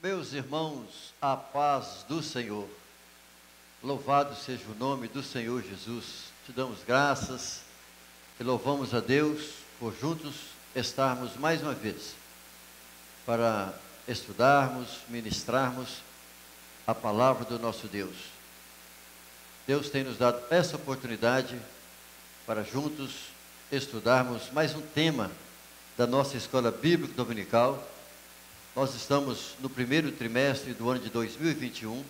Meus irmãos, a paz do Senhor. Louvado seja o nome do Senhor Jesus. Te damos graças e louvamos a Deus por juntos estarmos mais uma vez para estudarmos, ministrarmos a palavra do nosso Deus. Deus tem nos dado essa oportunidade para juntos estudarmos mais um tema da nossa escola bíblica dominical. Nós estamos no primeiro trimestre do ano de 2021,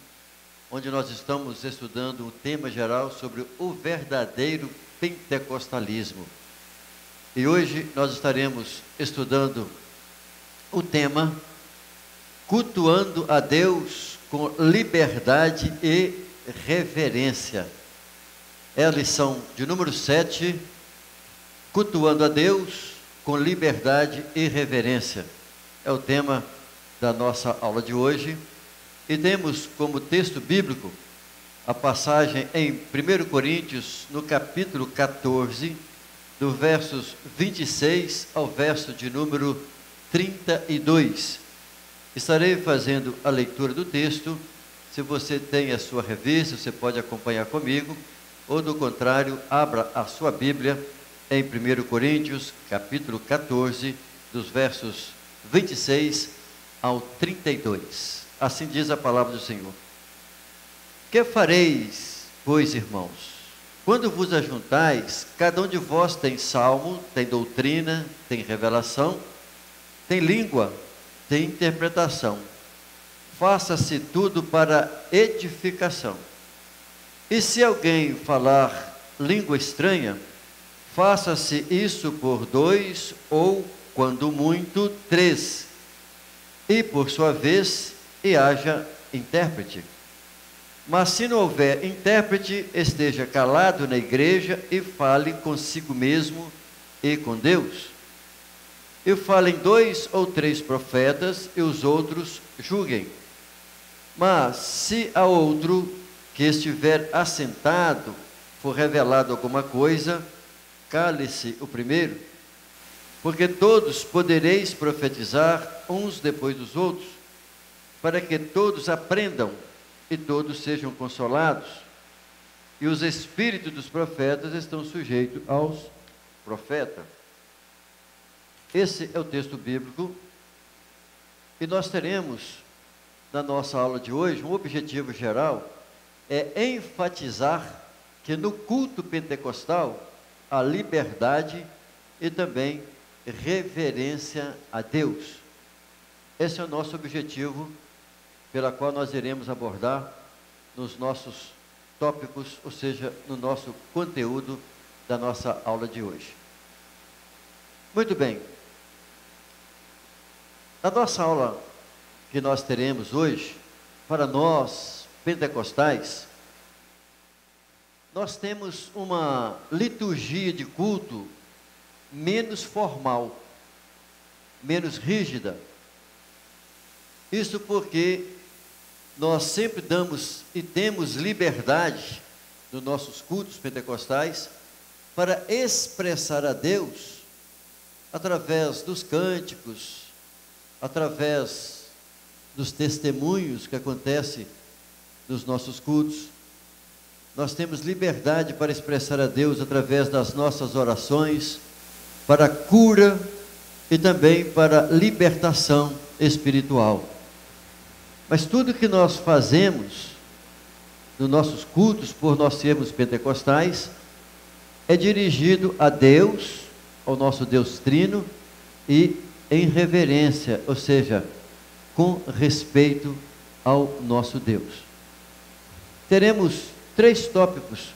onde nós estamos estudando um tema geral sobre o verdadeiro pentecostalismo. E hoje nós estaremos estudando o tema cultuando a Deus com liberdade e reverência. É a lição de número 7, cultuando a Deus com liberdade e reverência. É o tema da nossa aula de hoje, e temos como texto bíblico a passagem em 1 Coríntios, no capítulo 14, do versos 26 ao verso de número 32. Estarei fazendo a leitura do texto. Se você tem a sua revista, você pode acompanhar comigo, ou do contrário, abra a sua Bíblia em 1 Coríntios, capítulo 14, dos versos 26 ao 32. Assim diz a palavra do Senhor. Que fareis, pois, irmãos? Quando vos ajuntais, cada um de vós tem salmo, tem doutrina, tem revelação, tem língua, tem interpretação. Faça-se tudo para edificação. E se alguém falar língua estranha, faça-se isso por 2 ou, quando muito, 3, e por sua vez, e haja intérprete. Mas se não houver intérprete, esteja calado na igreja e fale consigo mesmo e com Deus. E falem 2 ou 3 profetas, e os outros julguem. Mas se a outro que estiver assentado for revelado alguma coisa, cale-se o primeiro, porque todos podereis profetizar uns depois dos outros, para que todos aprendam e todos sejam consolados. E os espíritos dos profetas estão sujeitos aos profetas. Esse é o texto bíblico, e nós teremos, na nossa aula de hoje, um objetivo geral, é enfatizar que no culto pentecostal, a liberdade e também reverência a Deus. Esse é o nosso objetivo, pela qual nós iremos abordar nos nossos tópicos, ou seja, no nosso conteúdo da nossa aula de hoje. Muito bem. Na nossa aula que nós teremos hoje, para nós pentecostais, nós temos uma liturgia de culto menos formal, menos rígida. Isso porque nós sempre damos e temos liberdade nos nossos cultos pentecostais para expressar a Deus através dos cânticos, através dos testemunhos que acontecem nos nossos cultos. Nós temos liberdade para expressar a Deus através das nossas orações, para cura e também para libertação espiritual. Mas tudo que nós fazemos nos nossos cultos, por nós sermos pentecostais, é dirigido a Deus, ao nosso Deus Trino, e em reverência, ou seja, com respeito ao nosso Deus. Teremos 3 tópicos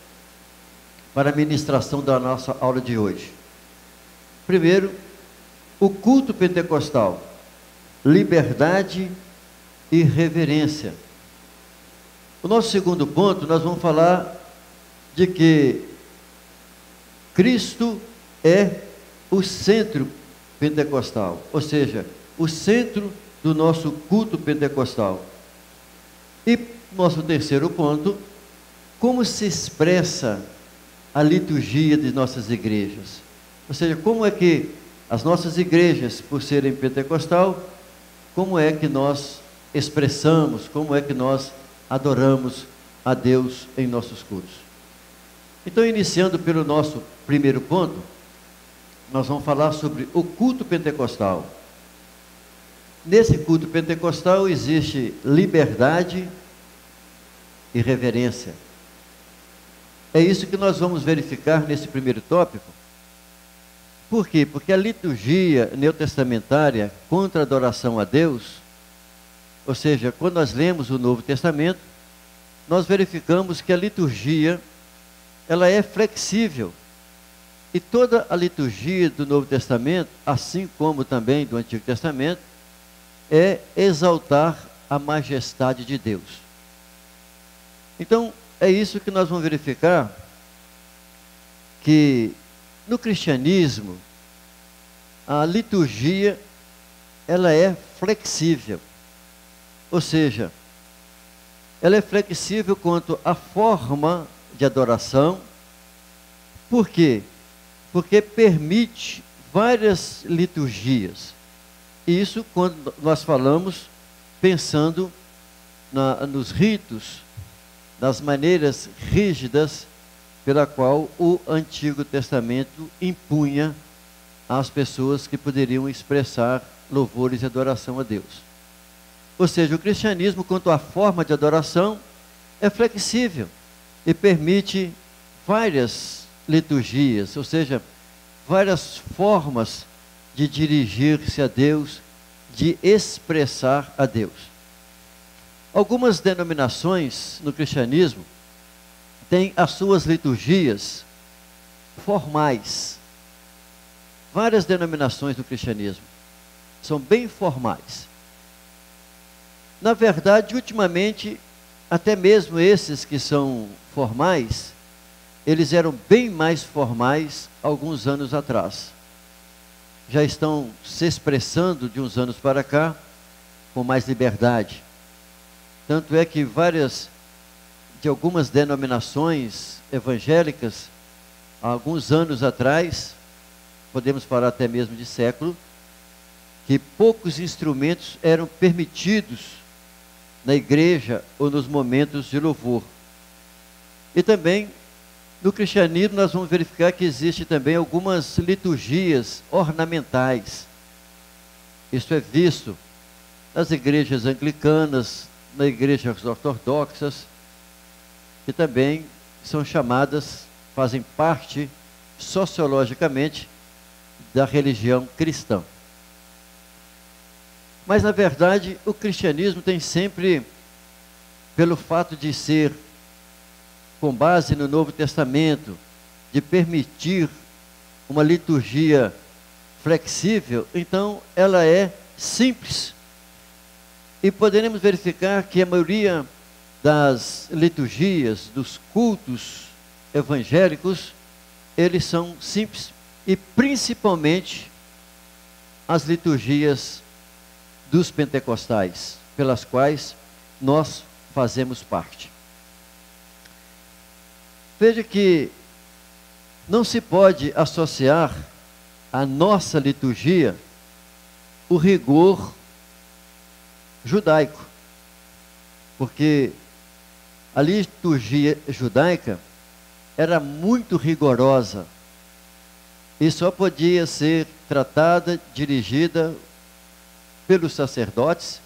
para a ministração da nossa aula de hoje. Primeiro, o culto pentecostal, liberdade e reverência. O nosso segundo ponto, nós vamos falar de que Cristo é o centro pentecostal, ou seja, o centro do nosso culto pentecostal. E nosso terceiro ponto, como se expressa a liturgia de nossas igrejas. Ou seja, como é que as nossas igrejas, por serem pentecostal, como é que nós expressamos, como é que nós adoramos a Deus em nossos cultos. Então, iniciando pelo nosso primeiro ponto, nós vamos falar sobre o culto pentecostal. Nesse culto pentecostal existe liberdade e reverência. É isso que nós vamos verificar nesse primeiro tópico. Por quê? Porque a liturgia neotestamentária contra a adoração a Deus, ou seja, quando nós lemos o Novo Testamento, nós verificamos que a liturgia, ela é flexível. E toda a liturgia do Novo Testamento, assim como também do Antigo Testamento, é exaltar a majestade de Deus. Então, é isso que nós vamos verificar, que no cristianismo, a liturgia, ela é flexível. Ou seja, ela é flexível quanto à forma de adoração. Por quê? Porque permite várias liturgias. Isso quando nós falamos pensando nos ritos, das maneiras rígidas pela qual o Antigo Testamento impunha às pessoas que poderiam expressar louvores e adoração a Deus. Ou seja, o cristianismo, quanto à forma de adoração, é flexível e permite várias liturgias, ou seja, várias formas de dirigir-se a Deus, de expressar a Deus. Algumas denominações no cristianismo têm as suas liturgias formais. Várias denominações no cristianismo são bem formais. Na verdade, ultimamente, até mesmo esses que são formais, eles eram bem mais formais alguns anos atrás. Já estão se expressando de uns anos para cá com mais liberdade. Tanto é que de algumas denominações evangélicas, há alguns anos atrás, podemos falar até mesmo de século, que poucos instrumentos eram permitidos na igreja ou nos momentos de louvor. E também, no cristianismo, nós vamos verificar que existe também algumas liturgias ornamentais. Isso é visto nas igrejas anglicanas, nas igrejas ortodoxas, que também são chamadas, fazem parte sociologicamente da religião cristã. Mas, na verdade, o cristianismo tem sempre, pelo fato de ser com base no Novo Testamento, de permitir uma liturgia flexível, então ela é simples. E poderemos verificar que a maioria das liturgias, dos cultos evangélicos, eles são simples, e principalmente as liturgias dos pentecostais, pelas quais nós fazemos parte. Veja que não se pode associar à nossa liturgia o rigor judaico, porque a liturgia judaica era muito rigorosa e só podia ser tratada, dirigida pelos sacerdotes,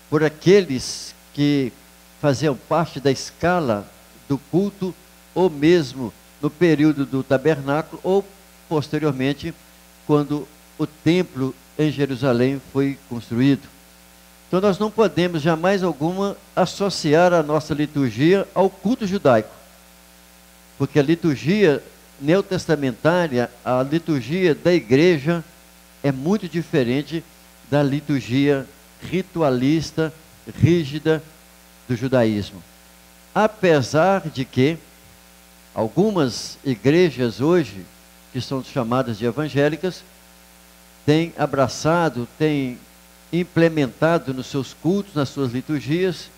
por aqueles que faziam parte da escala do culto, ou mesmo no período do tabernáculo, ou posteriormente, quando o templo em Jerusalém foi construído. Então nós não podemos jamais alguma associar a nossa liturgia ao culto judaico, porque a liturgia neotestamentária, a liturgia da igreja, é muito diferente da liturgia ritualista, rígida do judaísmo. Apesar de que algumas igrejas hoje, que são chamadas de evangélicas, têm abraçado, têm implementado nos seus cultos, nas suas liturgias,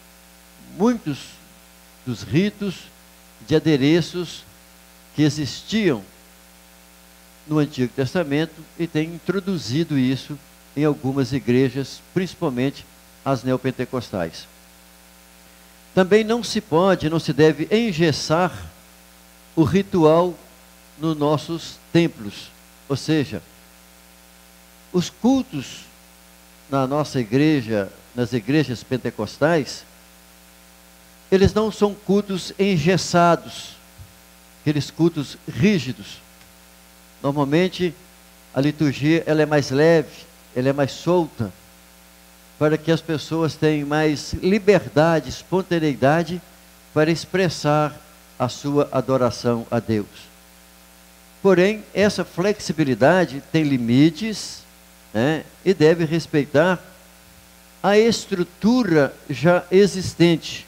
muitos dos ritos de adereços que existiam no Antigo Testamento e têm introduzido isso em algumas igrejas, principalmente as neopentecostais. Também não se pode, não se deve engessar o ritual nos nossos templos. Ou seja, os cultos na nossa igreja, nas igrejas pentecostais, eles não são cultos engessados, aqueles cultos rígidos. Normalmente, a liturgia ela é mais leve, ela é mais solta, para que as pessoas tenham mais liberdade, espontaneidade para expressar a sua adoração a Deus. Porém, essa flexibilidade tem limites, né, e deve respeitar a estrutura já existente.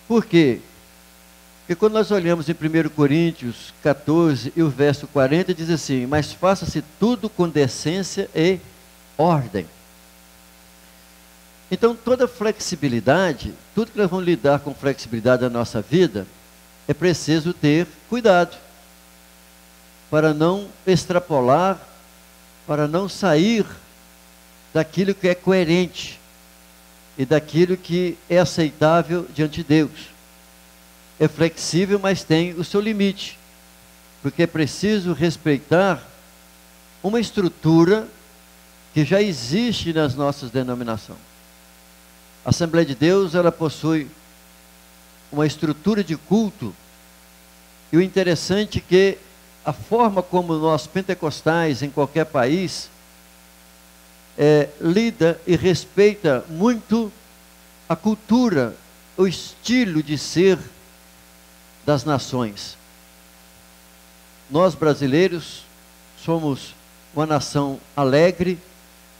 Por quê? Porque quando nós olhamos em 1 Coríntios 14 e o verso 40, diz assim: mas faça-se tudo com decência e ordem. Então, toda flexibilidade, tudo que nós vamos lidar com flexibilidade na nossa vida, é preciso ter cuidado, para não extrapolar, para não sair daquilo que é coerente e daquilo que é aceitável diante de Deus. É flexível, mas tem o seu limite, porque é preciso respeitar uma estrutura que já existe nas nossas denominações. A Assembleia de Deus, ela possui uma estrutura de culto, e o interessante é que a forma como nós pentecostais em qualquer país lida e respeita muito a cultura, o estilo de ser das nações. Nós brasileiros somos uma nação alegre,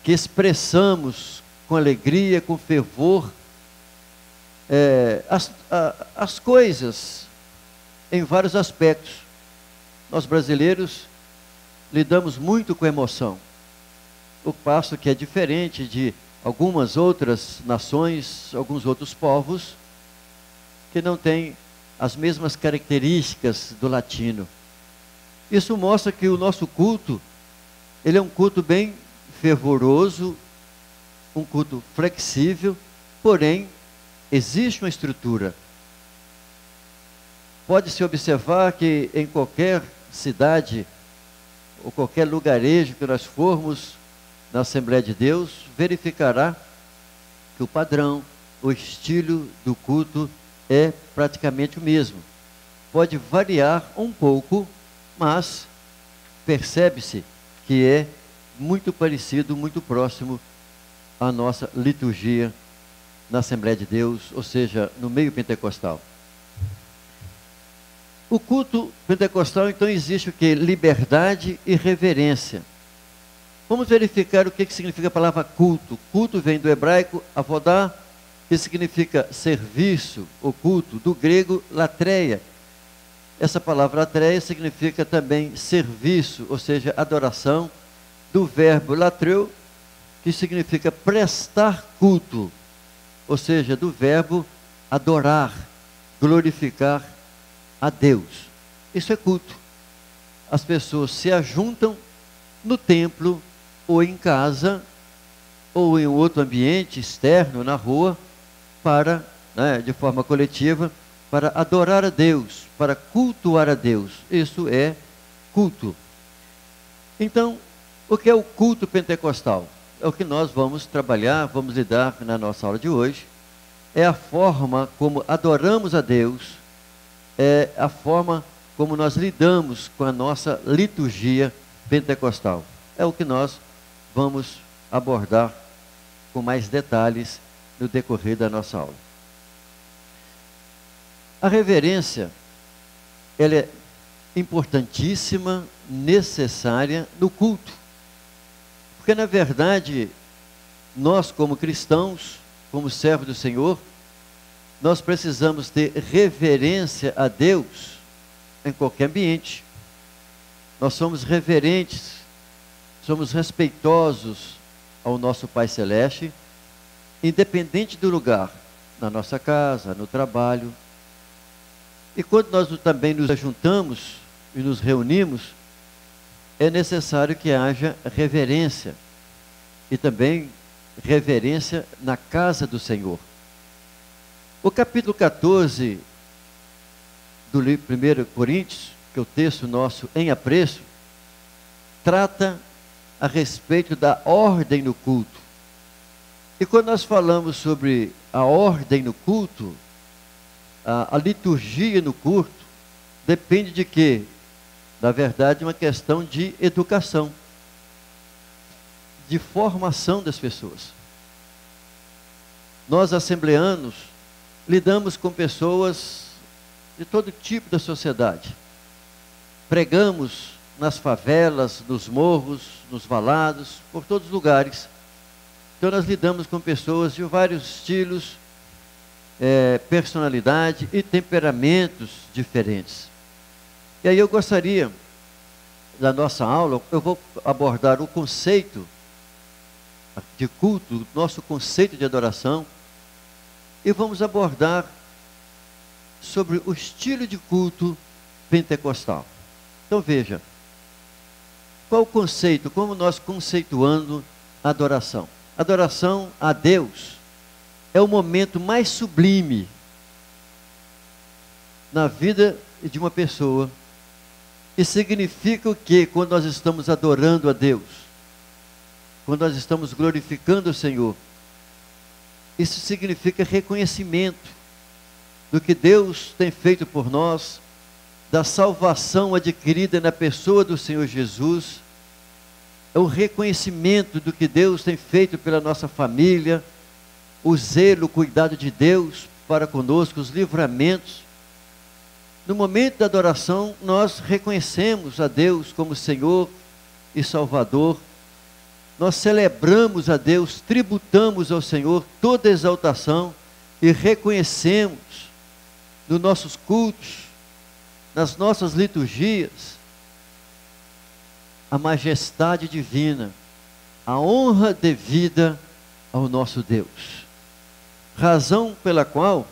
que expressamos com alegria, com fervor, as coisas em vários aspectos. Nós brasileiros lidamos muito com emoção, o passo que é diferente de algumas outras nações, alguns outros povos, que não têm as mesmas características do latino. Isso mostra que o nosso culto, ele é um culto bem fervoroso, um culto flexível, porém, existe uma estrutura. Pode-se observar que em qualquer cidade, ou qualquer lugarejo que nós formos na Assembleia de Deus, verificará que o padrão, o estilo do culto é praticamente o mesmo. Pode variar um pouco, mas percebe-se que é muito parecido, muito próximo à nossa liturgia na Assembleia de Deus, ou seja, no meio pentecostal. O culto pentecostal, então, existe o que? Liberdade e reverência. Vamos verificar o que significa a palavra culto. Culto vem do hebraico avodá, que significa serviço, ou culto, do grego latreia. Essa palavra latreia significa também serviço, ou seja, adoração, do verbo latreu, que significa prestar culto, ou seja, do verbo adorar, glorificar a Deus. Isso é culto. As pessoas se ajuntam no templo, ou em casa, ou em outro ambiente externo, na rua, para, de forma coletiva, para adorar a Deus, para cultuar a Deus. Isso é culto. Então, o que é o culto pentecostal? É o que nós vamos trabalhar, vamos lidar na nossa aula de hoje. É a forma como adoramos a Deus, é a forma como nós lidamos com a nossa liturgia pentecostal. É o que nós vamos abordar com mais detalhes no decorrer da nossa aula. A reverência, ela é importantíssima, necessária no culto. Porque, na verdade, nós como cristãos, como servos do Senhor, nós precisamos ter reverência a Deus em qualquer ambiente. Nós somos reverentes, somos respeitosos ao nosso Pai Celeste, independente do lugar, na nossa casa, no trabalho. E quando nós também nos juntamos e nos reunimos, é necessário que haja reverência. E também reverência na casa do Senhor. O capítulo 14 do livro 1 Coríntios, que é o texto nosso em apreço, trata a respeito da ordem no culto. E quando nós falamos sobre a ordem no culto, a liturgia no culto, depende de quê? Na verdade, uma questão de educação, de formação das pessoas. Nós, assembleanos, lidamos com pessoas de todo tipo da sociedade. Pregamos nas favelas, nos morros, nos valados, por todos os lugares. Então nós lidamos com pessoas de vários estilos, personalidade e temperamentos diferentes. E aí eu gostaria, da nossa aula, eu vou abordar o conceito de culto, nosso conceito de adoração, e vamos abordar sobre o estilo de culto pentecostal. Então veja, qual o conceito, como nós conceituando a adoração? Adoração a Deus é o momento mais sublime na vida de uma pessoa, e significa o que quando nós estamos adorando a Deus? Quando nós estamos glorificando o Senhor, isso significa reconhecimento do que Deus tem feito por nós, da salvação adquirida na pessoa do Senhor Jesus, é o reconhecimento do que Deus tem feito pela nossa família, o zelo, o cuidado de Deus para conosco, os livramentos. No momento da adoração, nós reconhecemos a Deus como Senhor e Salvador. Nós celebramos a Deus, tributamos ao Senhor toda exaltação e reconhecemos nos nossos cultos, nas nossas liturgias, a majestade divina, a honra devida ao nosso Deus. Razão pela qual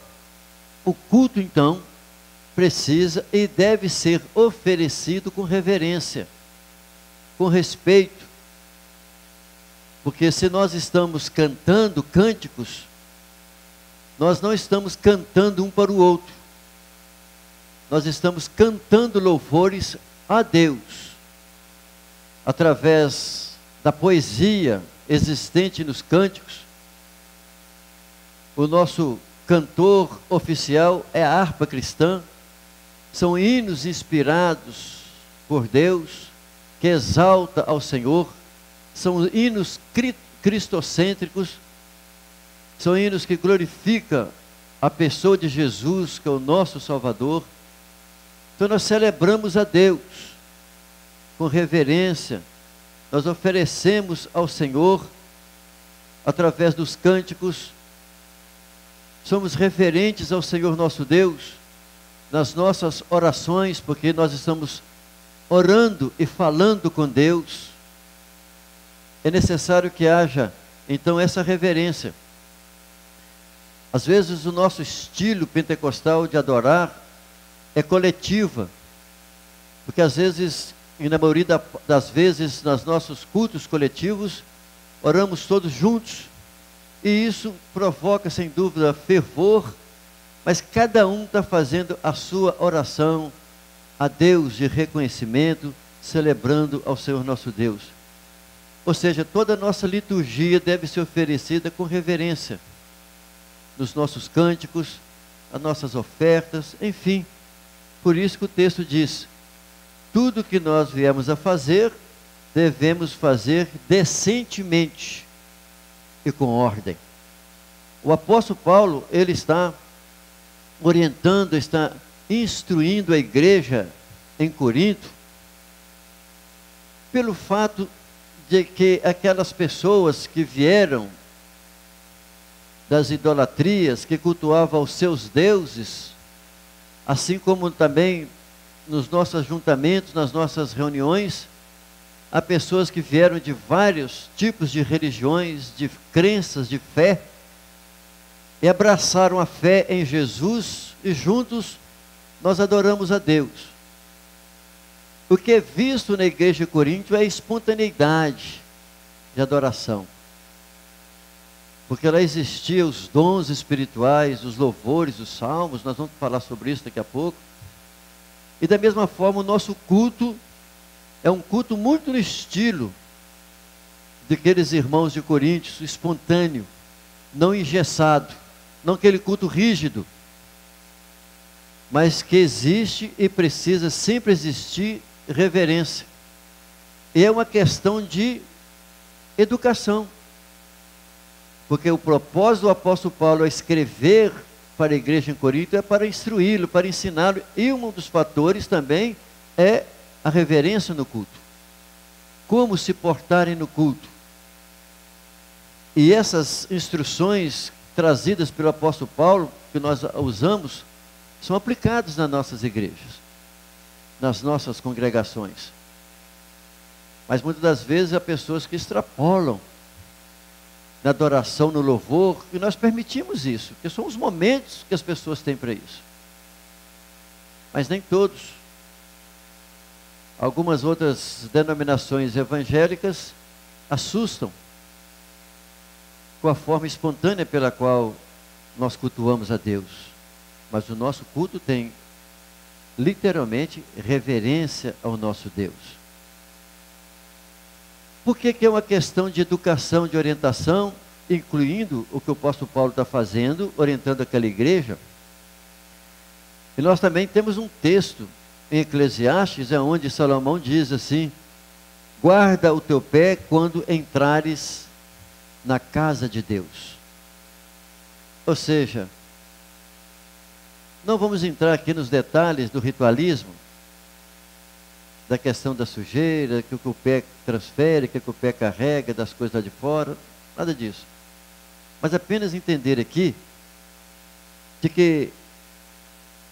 o culto, então, precisa e deve ser oferecido com reverência, com respeito. Porque se nós estamos cantando cânticos, nós não estamos cantando um para o outro. Nós estamos cantando louvores a Deus, através da poesia existente nos cânticos. O nosso cantor oficial é a harpa cristã. São hinos inspirados por Deus, que exalta ao Senhor. São hinos cristocêntricos, são hinos que glorificam a pessoa de Jesus, que é o nosso Salvador. Então nós celebramos a Deus com reverência, nós oferecemos ao Senhor, através dos cânticos, somos referentes ao Senhor nosso Deus, nas nossas orações, porque nós estamos orando e falando com Deus. É necessário que haja, então, essa reverência. Às vezes o nosso estilo pentecostal de adorar é coletiva, porque às vezes, e na maioria das vezes, nos nossos cultos coletivos, oramos todos juntos, e isso provoca, sem dúvida, fervor, mas cada um está fazendo a sua oração a Deus de reconhecimento, celebrando ao Senhor nosso Deus. Ou seja, toda a nossa liturgia deve ser oferecida com reverência, nos nossos cânticos, as nossas ofertas, enfim. Por isso que o texto diz, tudo que nós viemos a fazer, devemos fazer decentemente e com ordem. O apóstolo Paulo, ele está orientando, está instruindo a igreja em Corinto, pelo fato de que aquelas pessoas que vieram das idolatrias, que cultuavam os seus deuses, assim como também nos nossos ajuntamentos, nas nossas reuniões, há pessoas que vieram de vários tipos de religiões, de crenças, de fé, e abraçaram a fé em Jesus, e juntos nós adoramos a Deus. O que é visto na igreja de Corinto é a espontaneidade de adoração. porque lá existiam os dons espirituais, os louvores, os salmos, nós vamos falar sobre isso daqui a pouco. E da mesma forma o nosso culto é um culto muito no estilo daqueles irmãos de Coríntios, espontâneo, não engessado, não aquele culto rígido, mas que existe e precisa sempre existir reverência. E é uma questão de educação, porque o propósito do apóstolo Paulo é escrever para a igreja em Corinto é para instruí-lo, para ensiná-lo, e um dos fatores também é a reverência no culto, como se portarem no culto. E essas instruções trazidas pelo apóstolo Paulo, que nós usamos, são aplicadas nas nossas igrejas, nas nossas congregações. Mas muitas das vezes há pessoas que extrapolam na adoração, no louvor, e nós permitimos isso, porque são os momentos que as pessoas têm para isso. Mas nem todos. Algumas outras denominações evangélicas assustam com a forma espontânea pela qual nós cultuamos a Deus. Mas o nosso culto tem, literalmente, reverência ao nosso Deus. Por que é uma questão de educação, de orientação, incluindo o que o apóstolo Paulo está fazendo, orientando aquela igreja? E nós também temos um texto em Eclesiastes, onde Salomão diz assim: guarda o teu pé quando entrares na casa de Deus. Ou seja, não vamos entrar aqui nos detalhes do ritualismo, da questão da sujeira, que o pé transfere, que o pé carrega, das coisas lá de fora, nada disso. Mas apenas entender aqui, de que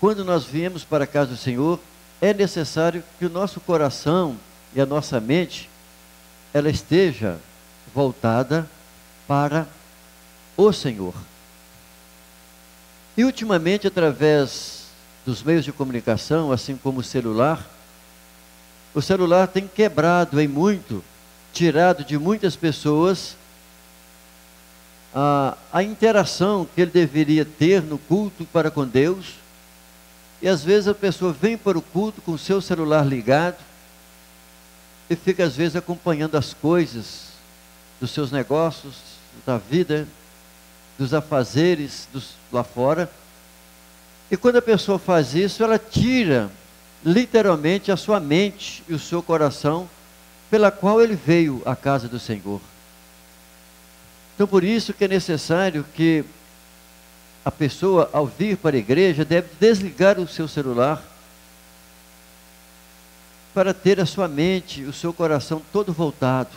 quando nós viemos para a casa do Senhor, é necessário que o nosso coração e a nossa mente, ela esteja voltada para o Senhor. E ultimamente, através dos meios de comunicação, assim como o celular tem quebrado em muito, tirado de muitas pessoas a interação que ele deveria ter no culto para com Deus. E às vezes a pessoa vem para o culto com o seu celular ligado e fica às vezes acompanhando as coisas dos seus negócios, da vida, dos afazeres lá fora. E quando a pessoa faz isso, ela tira literalmente a sua mente e o seu coração, pela qual ele veio à casa do Senhor. Então por isso que é necessário que a pessoa, ao vir para a igreja, deve desligar o seu celular, para ter a sua mente, o seu coração todo voltado.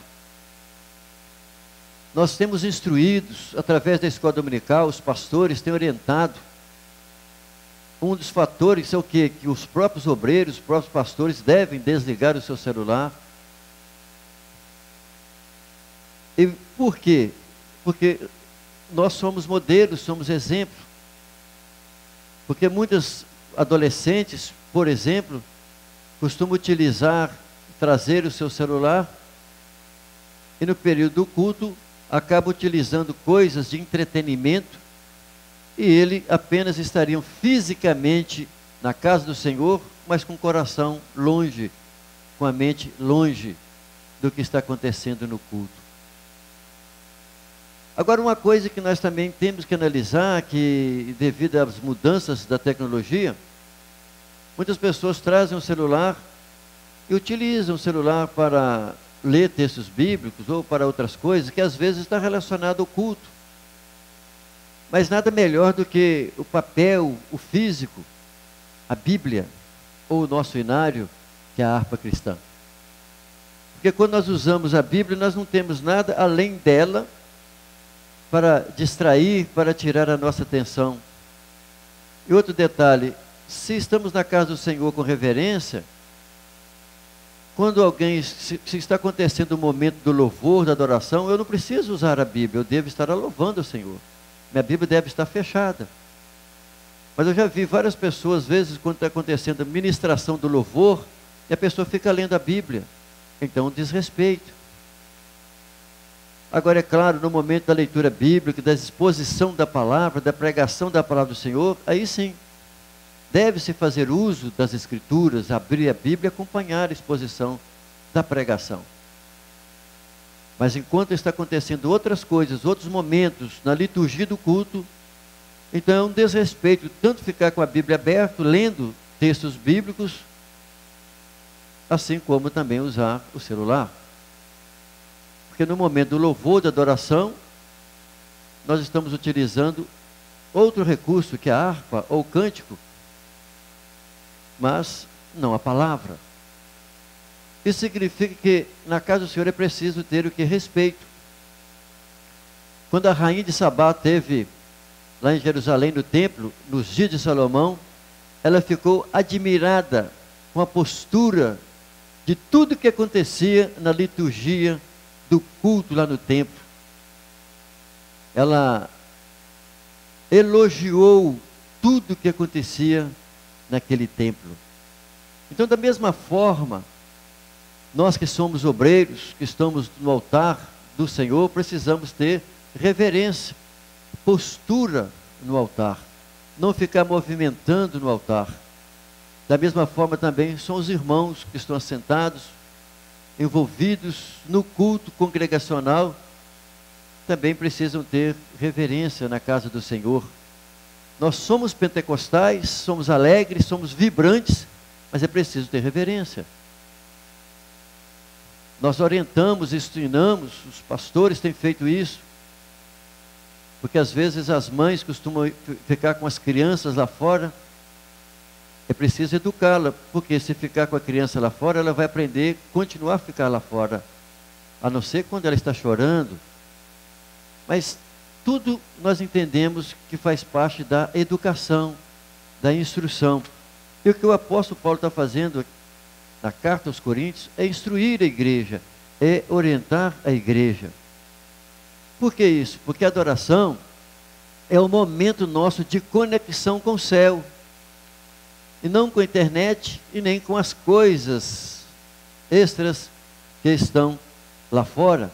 Nós temos instruídos, através da escola dominical, os pastores têm orientado. Um dos fatores é o quê? Que os próprios obreiros, os próprios pastores devem desligar o seu celular. E por quê? Porque nós somos modelos, somos exemplo. Porque muitos adolescentes, por exemplo, costumam trazer o seu celular e no período do culto acabam utilizando coisas de entretenimento, e ele apenas estariam fisicamente na casa do Senhor, mas com o coração longe, com a mente longe do que está acontecendo no culto. Agora, uma coisa que nós também temos que analisar, que devido às mudanças da tecnologia, muitas pessoas trazem um celular e utilizam o celular para ler textos bíblicos ou para outras coisas, que às vezes está relacionado ao culto. Mas nada melhor do que o papel, o físico, a Bíblia, ou o nosso inário, que é a harpa cristã. Porque quando nós usamos a Bíblia, nós não temos nada além dela para distrair, para tirar a nossa atenção. E outro detalhe, se estamos na casa do Senhor com reverência, quando se está acontecendo o momento do louvor, da adoração, eu não preciso usar a Bíblia, eu devo estar louvando o Senhor. Minha Bíblia deve estar fechada. Mas eu já vi várias pessoas, às vezes, quando está acontecendo a ministração do louvor, e a pessoa fica lendo a Bíblia. Então, desrespeito. Agora, é claro, no momento da leitura bíblica, da exposição da palavra, da pregação da palavra do Senhor, aí sim, deve-se fazer uso das Escrituras, abrir a Bíblia e acompanhar a exposição da pregação. Mas enquanto está acontecendo outras coisas, outros momentos na liturgia do culto, então é um desrespeito tanto ficar com a Bíblia aberta, lendo textos bíblicos, assim como também usar o celular. Porque no momento do louvor, da adoração, nós estamos utilizando outro recurso, que é a harpa ou o cântico, mas não a palavra. Isso significa que na casa do Senhor é preciso ter o que? Respeito. Quando a rainha de Sabá teve lá em Jerusalém, no templo, nos dias de Salomão, ela ficou admirada com a postura de tudo que acontecia na liturgia do culto lá no templo. Ela elogiou tudo que acontecia naquele templo. Então, da mesma forma, nós que somos obreiros, que estamos no altar do Senhor, precisamos ter reverência, postura no altar, não ficar movimentando no altar. Da mesma forma também são os irmãos que estão assentados, envolvidos no culto congregacional, também precisam ter reverência na casa do Senhor. Nós somos pentecostais, somos alegres, somos vibrantes, mas é preciso ter reverência. Nós orientamos, ensinamos, os pastores têm feito isso, porque às vezes as mães costumam ficar com as crianças lá fora. É preciso educá-la, porque se ficar com a criança lá fora, ela vai aprender a continuar a ficar lá fora, a não ser quando ela está chorando. Mas tudo nós entendemos que faz parte da educação, da instrução. E o que o apóstolo Paulo está fazendo na carta aos Coríntios é instruir a igreja, é orientar a igreja. Por que isso? Porque a adoração é o momento nosso de conexão com o céu, e não com a internet e nem com as coisas extras que estão lá fora.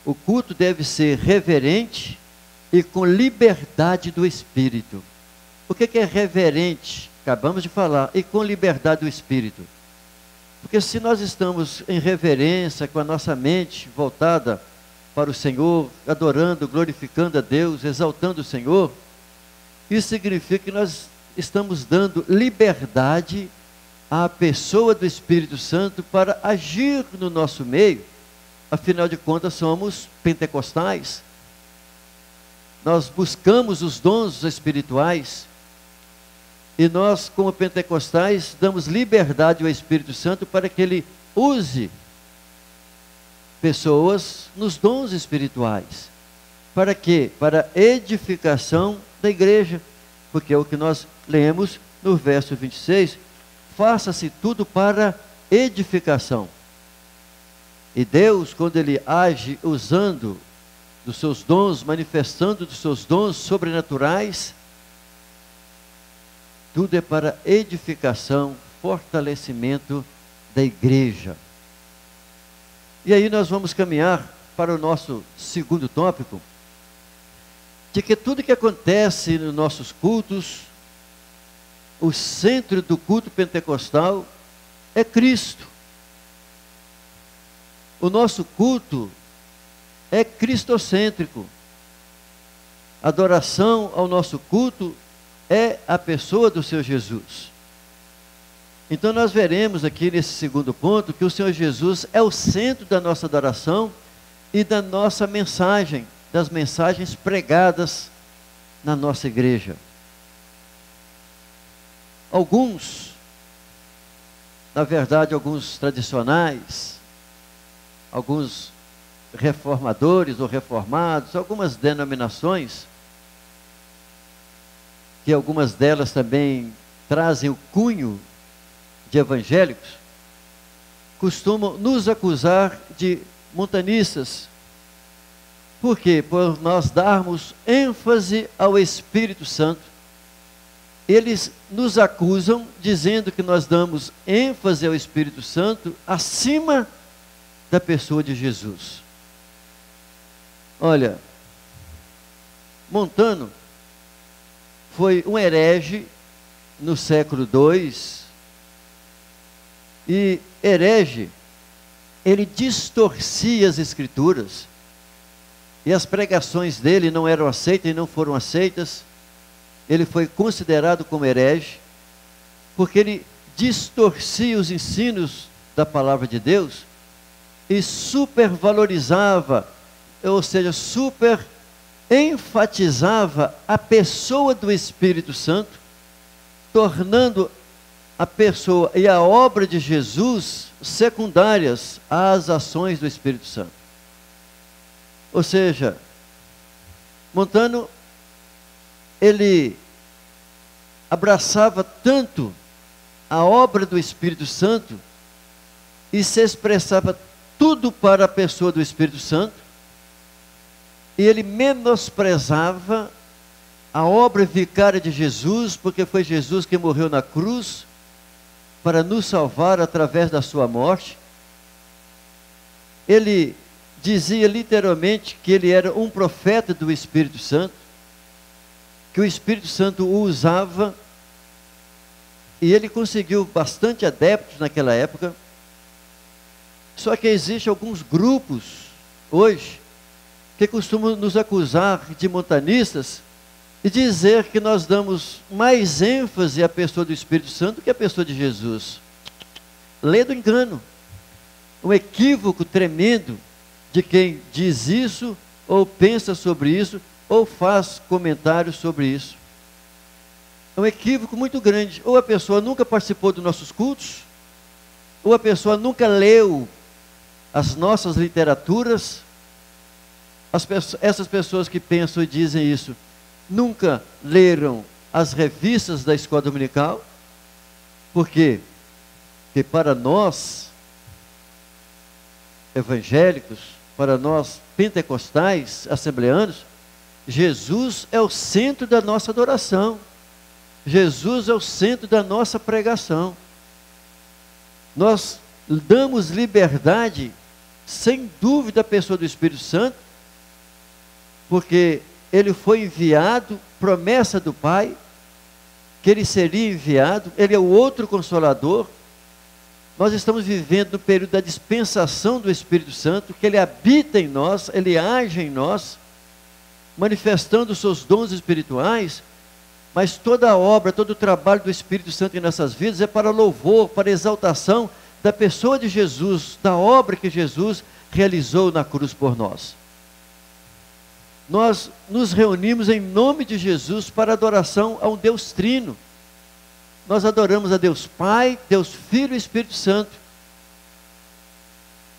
O culto deve ser reverente e com liberdade do espírito. O que é reverente? Acabamos de falar. E com liberdade do espírito. Porque se nós estamos em reverência, com a nossa mente voltada para o Senhor, adorando, glorificando a Deus, exaltando o Senhor, isso significa que nós estamos dando liberdade à pessoa do Espírito Santo para agir no nosso meio. Afinal de contas, somos pentecostais. Nós buscamos os dons espirituais. E nós, como pentecostais, damos liberdade ao Espírito Santo para que Ele use pessoas nos dons espirituais. Para quê? Para edificação da igreja. Porque é o que nós lemos no verso 26, faça-se tudo para edificação. E Deus, quando Ele age usando dos seus dons, manifestando dos seus dons sobrenaturais, tudo é para edificação, fortalecimento da igreja. E aí nós vamos caminhar para o nosso segundo tópico, de que tudo que acontece nos nossos cultos, o centro do culto pentecostal é Cristo. O nosso culto é cristocêntrico. A adoração ao nosso culto é a pessoa do Senhor Jesus. Então nós veremos aqui nesse segundo ponto que o Senhor Jesus é o centro da nossa adoração e da nossa mensagem, das mensagens pregadas na nossa igreja. Alguns, na verdade, alguns tradicionais, alguns reformadores ou reformados, algumas denominações, que algumas delas também trazem o cunho de evangélicos, costumam nos acusar de montanistas. Por quê? Por nós darmos ênfase ao Espírito Santo. Eles nos acusam dizendo que nós damos ênfase ao Espírito Santo acima da pessoa de Jesus. Olha, Montano foi um herege no século II, e herege, ele distorcia as escrituras, e as pregações dele não eram aceitas e não foram aceitas. Ele foi considerado como herege, porque ele distorcia os ensinos da palavra de Deus e supervalorizava, ou seja, super enfatizava a pessoa do Espírito Santo, tornando a pessoa e a obra de Jesus secundárias às ações do Espírito Santo. Ou seja, Montano, ele abraçava tanto a obra do Espírito Santo e se expressava tudo para a pessoa do Espírito Santo, e ele menosprezava a obra vicária de Jesus, porque foi Jesus que morreu na cruz para nos salvar através da sua morte. Ele dizia literalmente que ele era um profeta do Espírito Santo, que o Espírito Santo o usava, e ele conseguiu bastante adeptos naquela época. Só que existem alguns grupos hoje que costumam nos acusar de montanistas e dizer que nós damos mais ênfase à pessoa do Espírito Santo do que à pessoa de Jesus. Lê do engano, um equívoco tremendo de quem diz isso, ou pensa sobre isso, ou faz comentários sobre isso. É um equívoco muito grande. Ou a pessoa nunca participou dos nossos cultos, ou a pessoa nunca leu as nossas literaturas. Essas pessoas que pensam e dizem isso, nunca leram as revistas da escola dominical. Por quê? Porque para nós, evangélicos, para nós pentecostais, assembleanos, Jesus é o centro da nossa adoração. Jesus é o centro da nossa pregação. Nós damos liberdade, sem dúvida, à pessoa do Espírito Santo, porque ele foi enviado, promessa do Pai, que ele seria enviado, ele é o outro Consolador. Nós estamos vivendo no período da dispensação do Espírito Santo, que ele habita em nós, ele age em nós, manifestando os seus dons espirituais, mas toda a obra, todo o trabalho do Espírito Santo em nossas vidas é para louvor, para exaltação da pessoa de Jesus, da obra que Jesus realizou na cruz por nós. Nós nos reunimos em nome de Jesus para adoração a um Deus trino. Nós adoramos a Deus Pai, Deus Filho e Espírito Santo.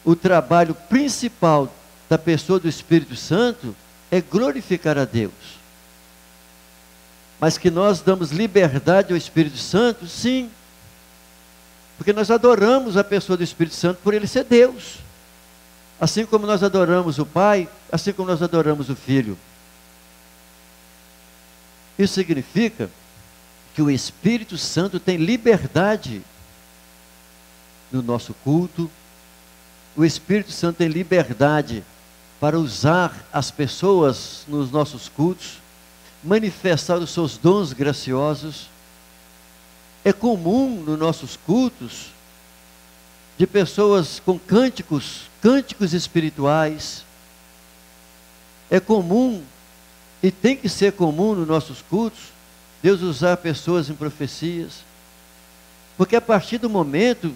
O trabalho principal da pessoa do Espírito Santo é glorificar a Deus. Mas que nós damos liberdade ao Espírito Santo, sim. Porque nós adoramos a pessoa do Espírito Santo por ele ser Deus. Assim como nós adoramos o Pai, assim como nós adoramos o Filho. Isso significa que o Espírito Santo tem liberdade no nosso culto. O Espírito Santo tem liberdade para usar as pessoas nos nossos cultos, manifestar os seus dons graciosos. É comum nos nossos cultos de pessoas com cânticos espirituais. É comum, e tem que ser comum nos nossos cultos, Deus usar pessoas em profecias. Porque a partir do momento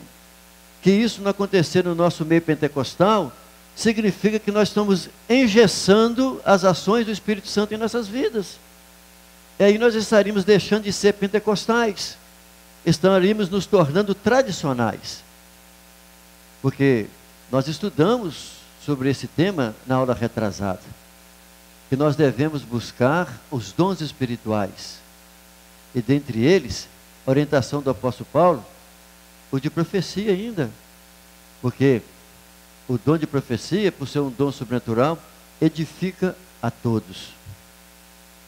que isso não acontecer no nosso meio pentecostal, significa que nós estamos engessando as ações do Espírito Santo em nossas vidas. E aí nós estaríamos deixando de ser pentecostais, estaríamos nos tornando tradicionais. Porque nós estudamos sobre esse tema na aula retrasada, que nós devemos buscar os dons espirituais, e dentre eles, a orientação do apóstolo Paulo, o de profecia ainda, porque o dom de profecia, por ser um dom sobrenatural, edifica a todos.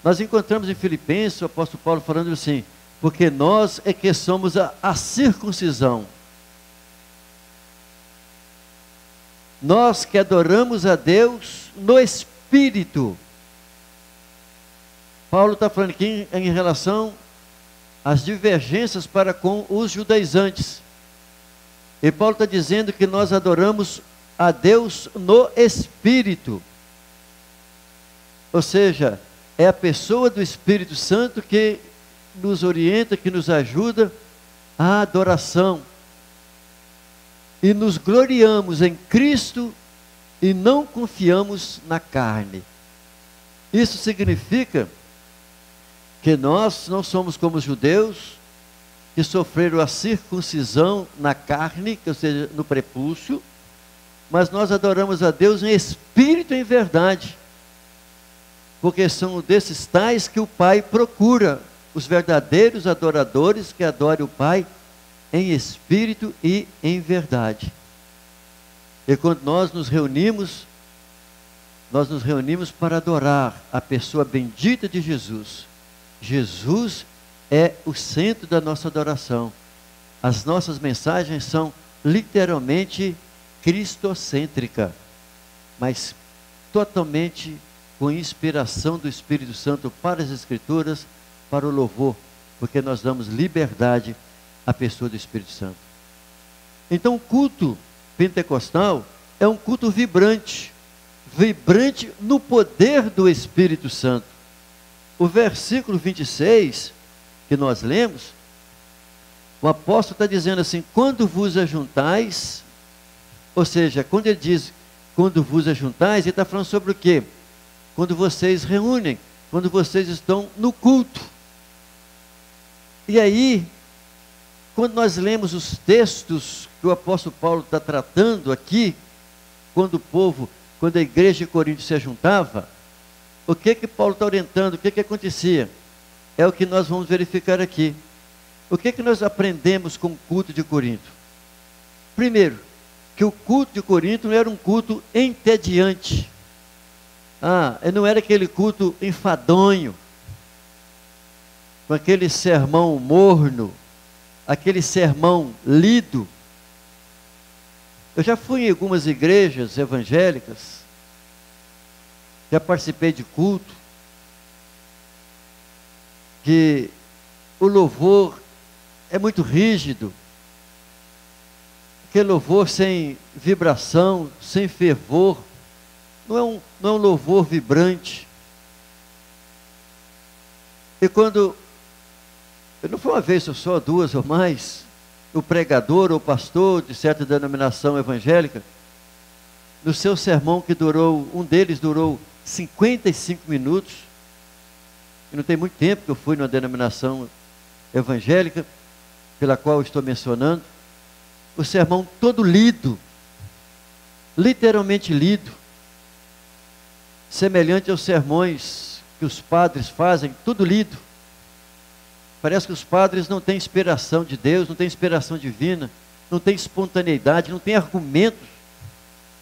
Nós encontramos em Filipenses o apóstolo Paulo falando assim, porque nós é que somos a circuncisão. Nós que adoramos a Deus no Espírito espírito. Paulo está falando aqui em relação às divergências para com os judaizantes. E Paulo está dizendo que nós adoramos a Deus no Espírito. Ou seja, é a pessoa do Espírito Santo que nos orienta, que nos ajuda à adoração. E nos gloriamos em Cristo e não confiamos na carne. Isso significa que nós não somos como os judeus, que sofreram a circuncisão na carne, ou seja, no prepúcio, mas nós adoramos a Deus em espírito e em verdade, porque são desses tais que o Pai procura, os verdadeiros adoradores que adorem o Pai em espírito e em verdade. E quando nós nos reunimos para adorar a pessoa bendita de Jesus. Jesus é o centro da nossa adoração. As nossas mensagens são literalmente cristocêntricas, mas totalmente com inspiração do Espírito Santo para as Escrituras, para o louvor, porque nós damos liberdade à pessoa do Espírito Santo. Então o culto pentecostal é um culto vibrante no poder do Espírito Santo. O versículo 26, que nós lemos, o apóstolo está dizendo assim: quando vos ajuntais, ou seja, quando ele diz quando vos ajuntais, ele está falando sobre o quê? Quando vocês reúnem, quando vocês estão no culto. E aí, quando nós lemos os textos que o apóstolo Paulo está tratando aqui, quando a igreja de Corinto se ajuntava, o que Paulo está orientando, o que acontecia? É o que nós vamos verificar aqui. O que nós aprendemos com o culto de Corinto? Primeiro, que o culto de Corinto não era um culto entediante. Não era aquele culto enfadonho, com aquele sermão morno, aquele sermão lido. Eu já fui em algumas igrejas evangélicas, já participei de culto, que o louvor é muito rígido, aquele louvor sem vibração, sem fervor, não é um louvor vibrante. E quando, não foi uma vez só, duas ou mais, o pregador ou pastor de certa denominação evangélica, no seu sermão um deles durou 55 minutos, e não tem muito tempo que eu fui numa denominação evangélica, pela qual eu estou mencionando, o sermão todo lido, literalmente lido, semelhante aos sermões que os padres fazem, tudo lido. Parece que os padres não têm inspiração de Deus, não têm inspiração divina, não têm espontaneidade, não têm argumentos,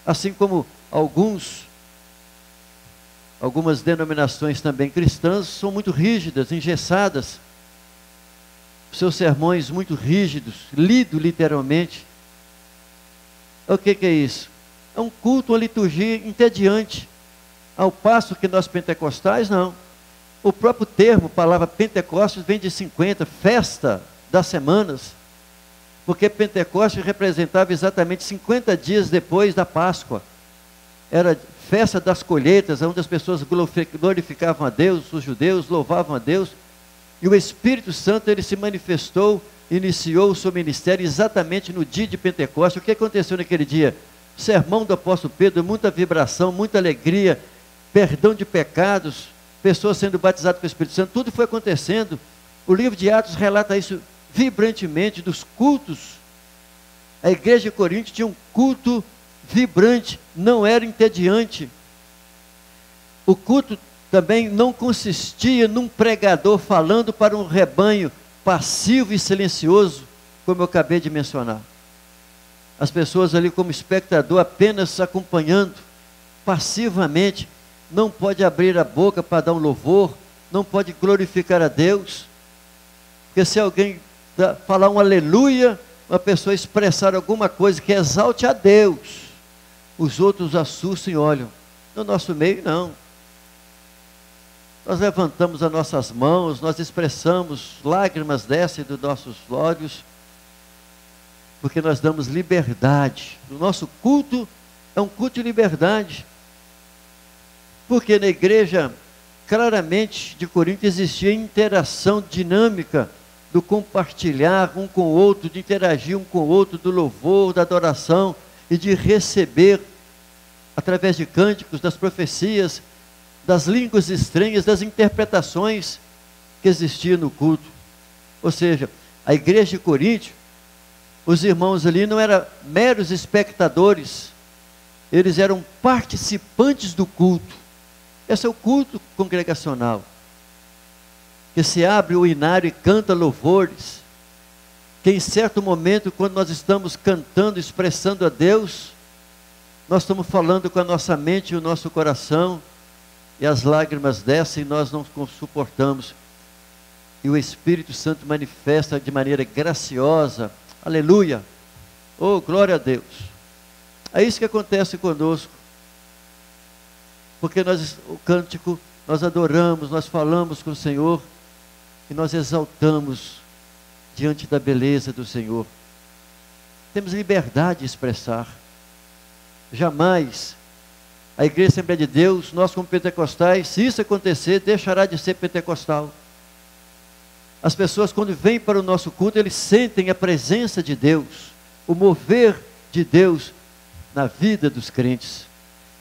assim como algumas denominações também cristãs são muito rígidas, engessadas, seus sermões muito rígidos, lido literalmente. O que é isso? É um culto, uma liturgia entediante, ao passo que nós pentecostais não. O próprio termo, palavra Pentecostes, vem de 50, festa das semanas, porque Pentecostes representava exatamente 50 dias depois da Páscoa. Era festa das colheitas, onde as pessoas glorificavam a Deus, os judeus louvavam a Deus, e o Espírito Santo, ele se manifestou, iniciou o seu ministério exatamente no dia de Pentecostes. O que aconteceu naquele dia? Sermão do apóstolo Pedro, muita vibração, muita alegria, perdão de pecados, pessoas sendo batizadas com o Espírito Santo, tudo foi acontecendo. O livro de Atos relata isso vibrantemente, dos cultos. A igreja de Corinto tinha um culto vibrante, não era entediante. O culto também não consistia num pregador falando para um rebanho passivo e silencioso, como eu acabei de mencionar. As pessoas ali como espectador, apenas acompanhando, passivamente, não pode abrir a boca para dar um louvor, não pode glorificar a Deus, porque se alguém falar um aleluia, uma pessoa expressar alguma coisa que exalte a Deus, os outros assustam e olham. No nosso meio não. nós levantamos as nossas mãos, nós expressamos, lágrimas descem dos nossos olhos, porque nós damos liberdade. O nosso culto é um culto de liberdade. Porque na igreja, claramente, de Corinto, existia interação dinâmica do compartilhar um com o outro, de interagir um com o outro, do louvor, da adoração e de receber, através de cânticos, das profecias, das línguas estranhas, das interpretações que existiam no culto. Ou seja, a igreja de Corinto, os irmãos ali não eram meros espectadores, eles eram participantes do culto. Esse é o culto congregacional, que se abre o inário e canta louvores, que em certo momento, quando nós estamos cantando, expressando a Deus, nós estamos falando com a nossa mente e o nosso coração, e as lágrimas descem e nós não suportamos, e o Espírito Santo manifesta de maneira graciosa, aleluia, oh glória a Deus. É isso que acontece conosco, porque o cântico, nós adoramos, nós falamos com o Senhor, e nós exaltamos diante da beleza do Senhor. Temos liberdade de expressar. Jamais a Igreja Assembleia de Deus, nós como pentecostais, se isso acontecer, deixará de ser pentecostal. As pessoas, quando vêm para o nosso culto, eles sentem a presença de Deus, o mover de Deus na vida dos crentes,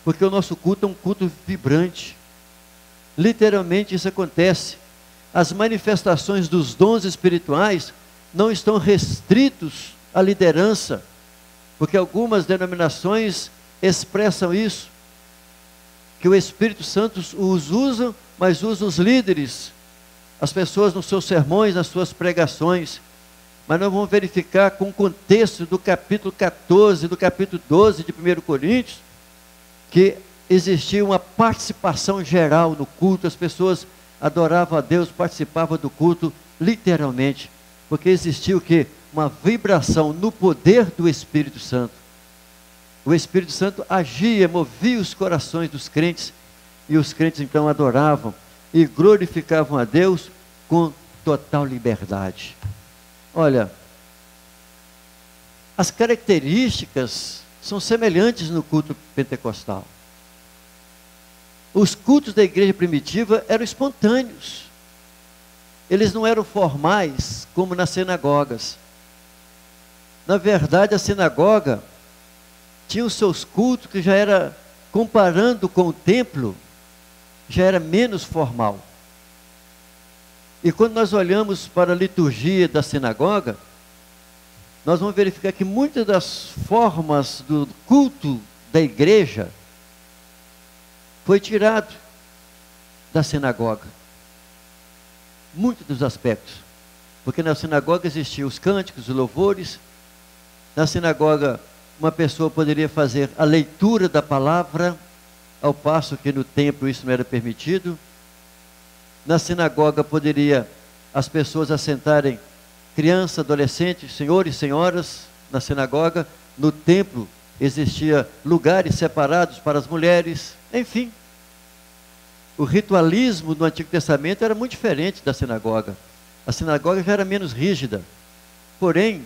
porque o nosso culto é um culto vibrante. Literalmente isso acontece. As manifestações dos dons espirituais não estão restritos à liderança, porque algumas denominações expressam isso, que o Espírito Santo os usa, mas usa os líderes, as pessoas nos seus sermões, nas suas pregações. Mas nós vamos verificar com o contexto do capítulo 14, do capítulo 12 de 1 Coríntios, que existia uma participação geral no culto, as pessoas adoravam a Deus, participavam do culto, literalmente, porque existia o quê? Uma vibração no poder do Espírito Santo. O Espírito Santo agia, movia os corações dos crentes, e os crentes então adoravam e glorificavam a Deus com total liberdade. Olha, as características são semelhantes no culto pentecostal. Os cultos da igreja primitiva eram espontâneos. Eles não eram formais, como nas sinagogas. Na verdade, a sinagoga tinha os seus cultos que já era, comparando com o templo, já era menos formal. E quando nós olhamos para a liturgia da sinagoga, nós vamos verificar que muitas das formas do culto da igreja foi tirado da sinagoga. Muitos dos aspectos. Porque na sinagoga existiam os cânticos, os louvores. Na sinagoga, uma pessoa poderia fazer a leitura da palavra, ao passo que no templo isso não era permitido. Na sinagoga poderia as pessoas assentarem, crianças, adolescentes, senhores e senhoras, na sinagoga. No templo existia lugares separados para as mulheres, enfim. O ritualismo do Antigo Testamento era muito diferente da sinagoga. A sinagoga já era menos rígida. Porém,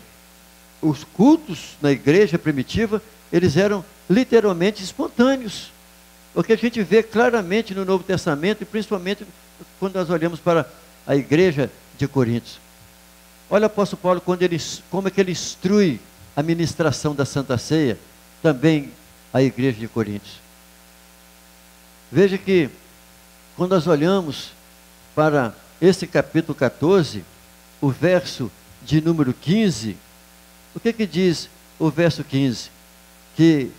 os cultos na igreja primitiva, eles eram literalmente espontâneos. O que a gente vê claramente no Novo Testamento, e principalmente quando nós olhamos para a igreja de Corinto. Olha o apóstolo Paulo, como é que ele instrui a ministração da Santa Ceia, também a igreja de Corinto. Veja que, quando nós olhamos para esse capítulo 14, o verso de número 15, o que diz o verso 15? Que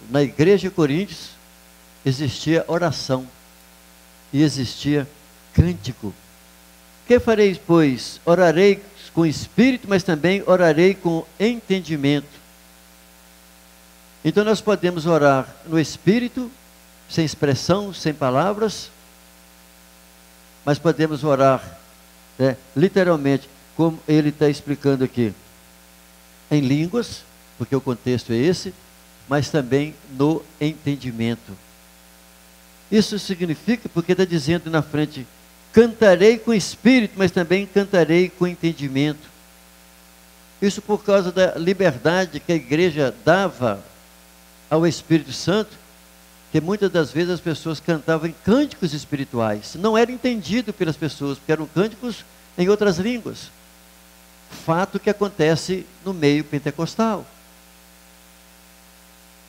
na igreja de Coríntios existia oração e existia cântico. Que farei, pois? Orarei com espírito, mas também orarei com entendimento. Então nós podemos orar no espírito, sem expressão, sem palavras, mas podemos orar, literalmente, como ele está explicando aqui, em línguas, porque o contexto é esse, mas também no entendimento. Isso significa, porque está dizendo na frente, cantarei com espírito, mas também cantarei com entendimento. Isso por causa da liberdade que a igreja dava ao Espírito Santo, que muitas das vezes as pessoas cantavam em cânticos espirituais. Não era entendido pelas pessoas, porque eram cânticos em outras línguas. Fato que acontece no meio pentecostal,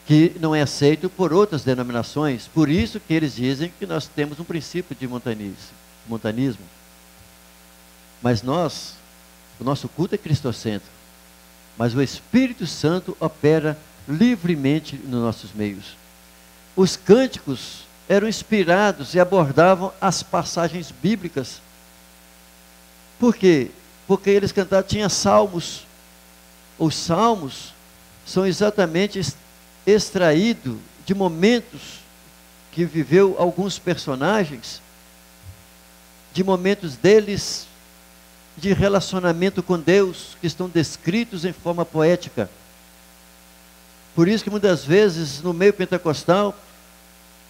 que não é aceito por outras denominações. Por isso que eles dizem que nós temos um princípio de montanismo. Mas o nosso culto é cristocêntrico. Mas o Espírito Santo opera livremente nos nossos meios. Os cânticos eram inspirados e abordavam as passagens bíblicas. Por quê? Porque eles cantavam, tinha salmos. Os salmos são exatamente extraídos de momentos que viveu alguns personagens, de momentos deles de relacionamento com Deus, que estão descritos em forma poética. Por isso que muitas vezes no meio pentecostal,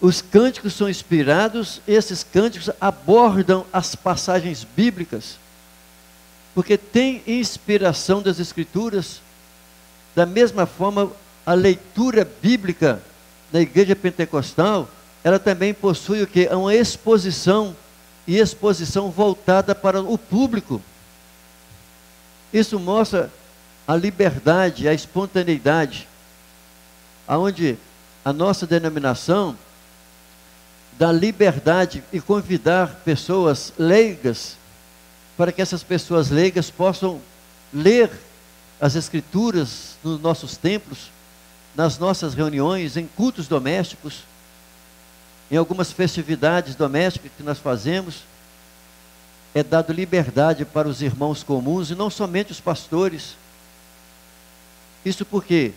os cânticos são inspirados, esses cânticos abordam as passagens bíblicas, porque tem inspiração das Escrituras. Da mesma forma, a leitura bíblica na igreja pentecostal, ela também possui o quê? Uma exposição, e exposição voltada para o público. Isso mostra a liberdade, a espontaneidade, aonde a nossa denominação dá liberdade e convidar pessoas leigas, para que essas pessoas leigas possam ler as Escrituras nos nossos templos, nas nossas reuniões, em cultos domésticos, em algumas festividades domésticas que nós fazemos. É dado liberdade para os irmãos comuns e não somente os pastores. Isso por quê?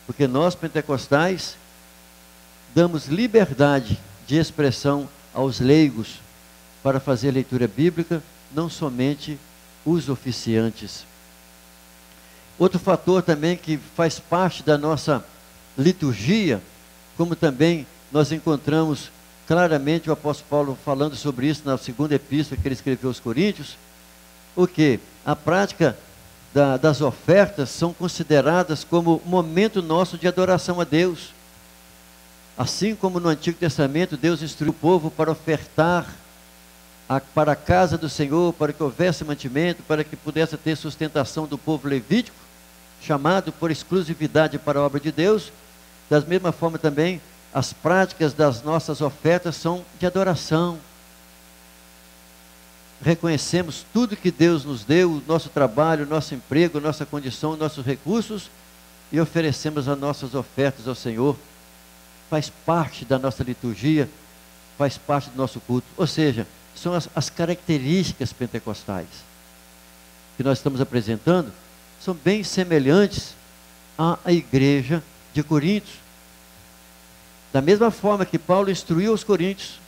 Porque nós pentecostais damos liberdade de expressão aos leigos para fazer leitura bíblica, não somente os oficiantes. Outro fator também que faz parte da nossa liturgia, como também nós encontramos claramente o apóstolo Paulo falando sobre isso na segunda epístola que ele escreveu aos Coríntios, o que? A prática das ofertas são consideradas como momento nosso de adoração a Deus. Assim como no Antigo Testamento, Deus instruiu o povo para ofertar para a casa do Senhor, para que houvesse mantimento, para que pudesse ter sustentação do povo levítico, chamado por exclusividade para a obra de Deus. Da mesma forma também, as práticas das nossas ofertas são de adoração. Reconhecemos tudo que Deus nos deu, nosso trabalho, nosso emprego, nossa condição, nossos recursos, e oferecemos as nossas ofertas ao Senhor. Faz parte da nossa liturgia, faz parte do nosso culto. Ou seja, são as características pentecostais que nós estamos apresentando, são bem semelhantes à igreja de Coríntios. Da mesma forma que Paulo instruiu os coríntios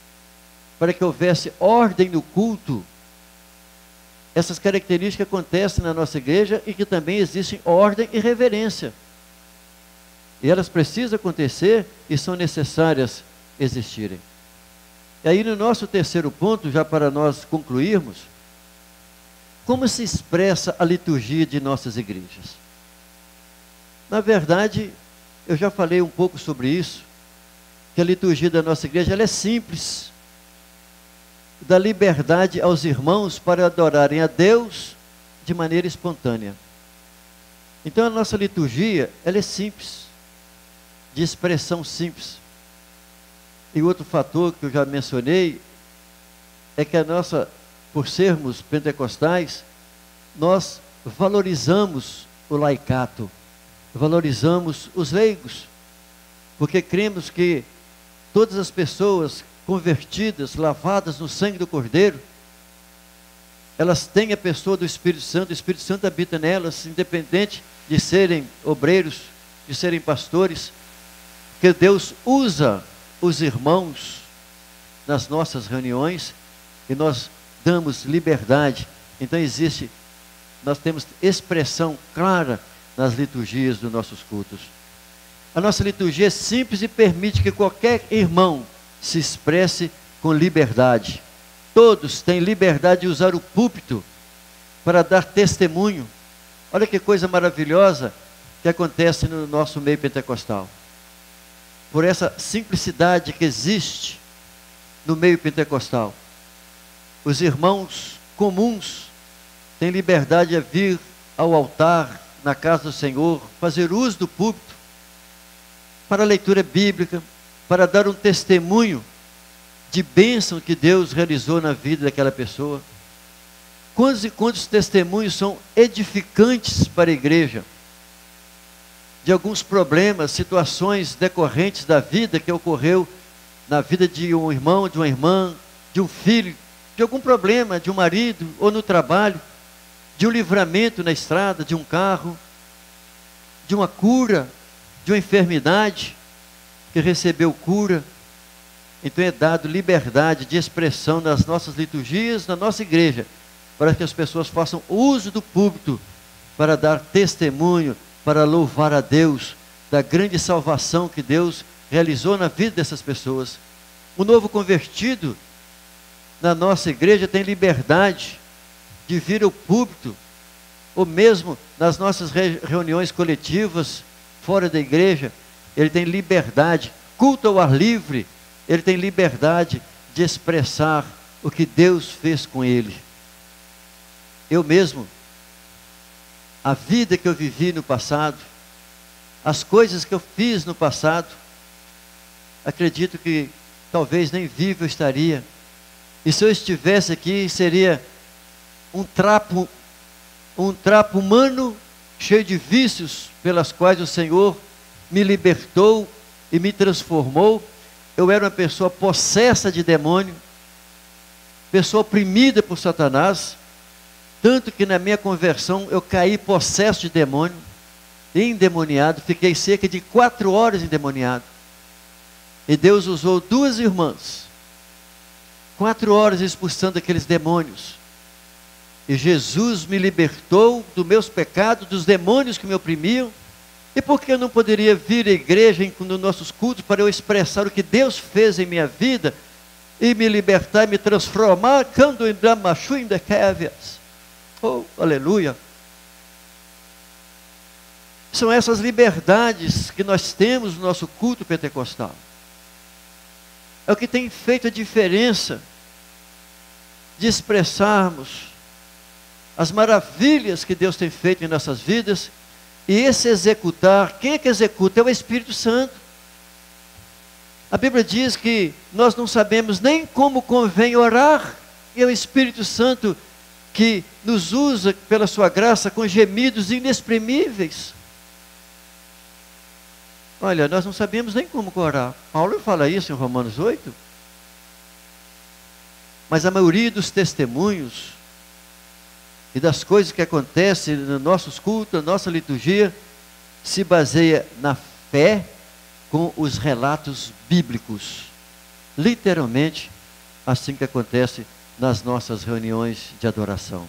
para que houvesse ordem no culto, essas características acontecem na nossa igreja e que também existem ordem e reverência. E elas precisam acontecer e são necessárias existirem. E aí no nosso terceiro ponto, já para nós concluirmos, como se expressa a liturgia de nossas igrejas? Na verdade, eu já falei um pouco sobre isso, que a liturgia da nossa igreja ela é simples, dá liberdade aos irmãos para adorarem a Deus de maneira espontânea. Então a nossa liturgia, ela é simples, de expressão simples. E outro fator que eu já mencionei, é que por sermos pentecostais, nós valorizamos o laicato, valorizamos os leigos, porque cremos que todas as pessoas convertidas, lavadas no sangue do Cordeiro, elas têm a pessoa do Espírito Santo, o Espírito Santo habita nelas, independente de serem obreiros, de serem pastores, porque Deus usa os irmãos nas nossas reuniões e nós damos liberdade. Então nós temos expressão clara nas liturgias dos nossos cultos. A nossa liturgia é simples e permite que qualquer irmão se expresse com liberdade. Todos têm liberdade de usar o púlpito para dar testemunho. Olha que coisa maravilhosa que acontece no nosso meio pentecostal. Por essa simplicidade que existe no meio pentecostal. Os irmãos comuns têm liberdade de vir ao altar, na casa do Senhor, fazer uso do púlpito para a leitura bíblica, para dar um testemunho de bênção que Deus realizou na vida daquela pessoa. Quantos e quantos testemunhos são edificantes para a igreja, de alguns problemas, situações decorrentes da vida que ocorreu na vida de um irmão, de uma irmã, de um filho, de algum problema, de um marido ou no trabalho, de um livramento na estrada, de um carro, de uma cura, de uma enfermidade, que recebeu cura. Então é dado liberdade de expressão nas nossas liturgias, na nossa igreja, para que as pessoas façam uso do púlpito, para dar testemunho, para louvar a Deus, da grande salvação que Deus realizou na vida dessas pessoas. O novo convertido, na nossa igreja, tem liberdade de vir ao púlpito, ou mesmo nas nossas reuniões coletivas, fora da igreja, ele tem liberdade, culto ao ar livre, ele tem liberdade de expressar o que Deus fez com ele. Eu mesmo, a vida que eu vivi no passado, as coisas que eu fiz no passado, acredito que talvez nem vivo eu estaria. E se eu estivesse aqui, seria um trapo humano, cheio de vícios, pelas quais o Senhor me libertou e me transformou. Eu era uma pessoa possessa de demônio, pessoa oprimida por Satanás, tanto que na minha conversão eu caí possesso de demônio, endemoniado, fiquei cerca de 4 horas endemoniado. E Deus usou 2 irmãs, 4 horas expulsando aqueles demônios. E Jesus me libertou dos meus pecados, dos demônios que me oprimiam. E por que eu não poderia vir à igreja nos nossos cultos para eu expressar o que Deus fez em minha vida e me libertar e me transformar? Oh, aleluia! São essas liberdades que nós temos no nosso culto pentecostal. É o que tem feito a diferença de expressarmos as maravilhas que Deus tem feito em nossas vidas. E esse executar, quem é que executa? É o Espírito Santo. A Bíblia diz que nós não sabemos nem como convém orar, e é o Espírito Santo que nos usa pela sua graça com gemidos inexprimíveis. Olha, nós não sabemos nem como orar. Paulo fala isso em Romanos 8. Mas a maioria dos testemunhos e das coisas que acontecem nos nossos cultos, na nossa liturgia, se baseia na fé com os relatos bíblicos. Literalmente, assim que acontece nas nossas reuniões de adoração.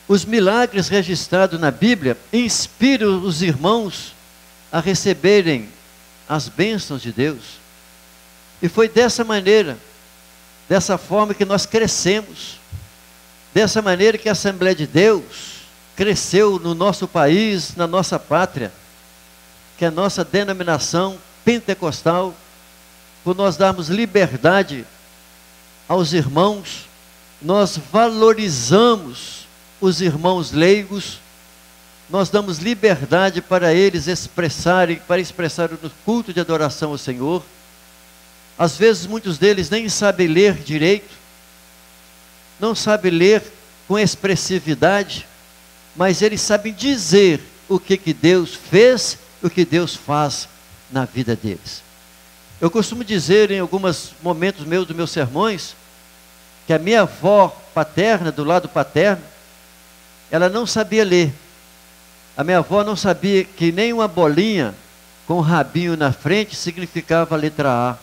Os milagres registrados na Bíblia inspiram os irmãos a receberem as bênçãos de Deus. E foi dessa maneira, dessa forma que nós crescemos. Dessa maneira que a Assembleia de Deus cresceu no nosso país, na nossa pátria, que é a nossa denominação pentecostal, por nós darmos liberdade aos irmãos, nós valorizamos os irmãos leigos, nós damos liberdade para eles expressarem, para expressar no culto de adoração ao Senhor. Às vezes muitos deles nem sabem ler direito, não sabem ler com expressividade, mas eles sabem dizer o que Deus fez, o que Deus faz na vida deles. Eu costumo dizer em alguns momentos dos meus sermões, que a minha avó paterna, do lado paterno, ela não sabia ler. A minha avó não sabia que nem uma bolinha com um rabinho na frente significava a letra A.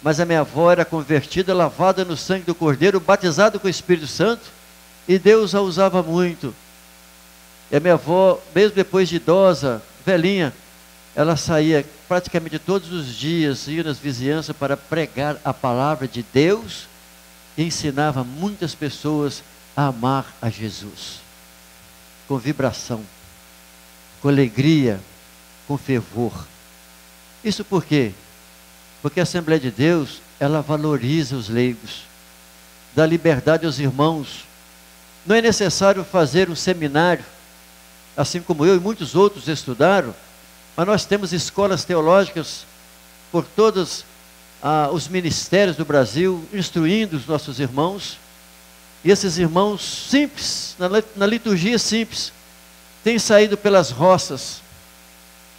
Mas a minha avó era convertida, lavada no sangue do Cordeiro, batizada com o Espírito Santo, e Deus a usava muito. E a minha avó, mesmo depois de idosa, velhinha, ela saía praticamente todos os dias, ia nas vizinhanças para pregar a palavra de Deus e ensinava muitas pessoas a amar a Jesus. Com vibração, com alegria, com fervor. Isso por quê? Porque a Assembleia de Deus, ela valoriza os leigos, dá liberdade aos irmãos. Não é necessário fazer um seminário, assim como eu e muitos outros estudaram, mas nós temos escolas teológicas por todos os ministérios do Brasil, instruindo os nossos irmãos. E esses irmãos simples, na liturgia simples, têm saído pelas roças.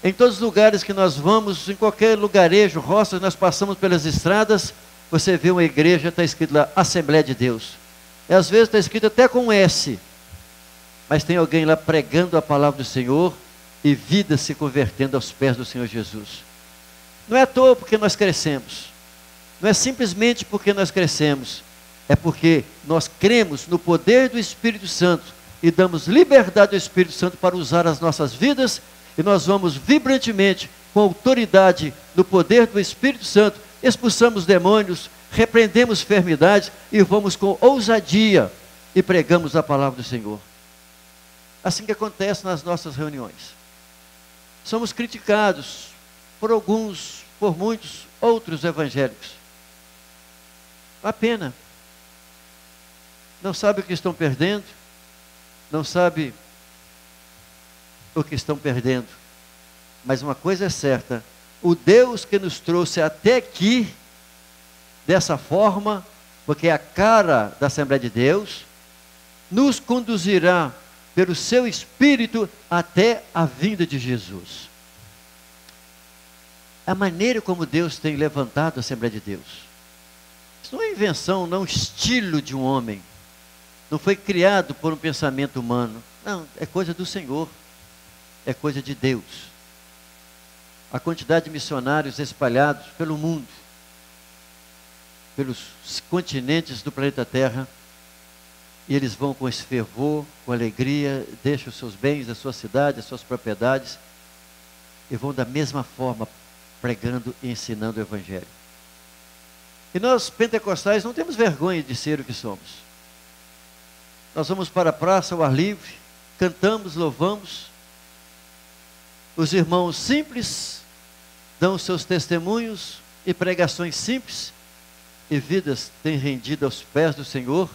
Em todos os lugares que nós vamos, em qualquer lugarejo, roças, nós passamos pelas estradas, você vê uma igreja, está escrito lá, Assembleia de Deus. E às vezes está escrito até com S, mas tem alguém lá pregando a palavra do Senhor e vida se convertendo aos pés do Senhor Jesus. Não é à toa porque nós crescemos, não é simplesmente porque nós crescemos, é porque nós cremos no poder do Espírito Santo e damos liberdade ao Espírito Santo para usar as nossas vidas, e nós vamos vibrantemente, com autoridade, no poder do Espírito Santo, expulsamos demônios, repreendemos enfermidades e vamos com ousadia e pregamos a palavra do Senhor. Assim que acontece nas nossas reuniões. Somos criticados por alguns, por muitos outros evangélicos. A pena. Não sabe o que estão perdendo, não sabe o que estão perdendo. Mas uma coisa é certa, o Deus que nos trouxe até aqui, dessa forma, porque é a cara da Assembleia de Deus, nos conduzirá pelo seu Espírito até a vinda de Jesus. A maneira como Deus tem levantado a Assembleia de Deus. Isso não é invenção, não é um estilo de um homem. Não foi criado por um pensamento humano. Não, é coisa do Senhor. É coisa de Deus. A quantidade de missionários espalhados pelo mundo, pelos continentes do planeta Terra, e eles vão com esse fervor, com alegria, deixam os seus bens, a sua cidade, as suas propriedades, e vão da mesma forma pregando e ensinando o Evangelho. E nós, pentecostais, não temos vergonha de ser o que somos. Nós vamos para a praça ao ar livre, cantamos, louvamos. Os irmãos simples dão seus testemunhos e pregações simples, e vidas têm rendido aos pés do Senhor.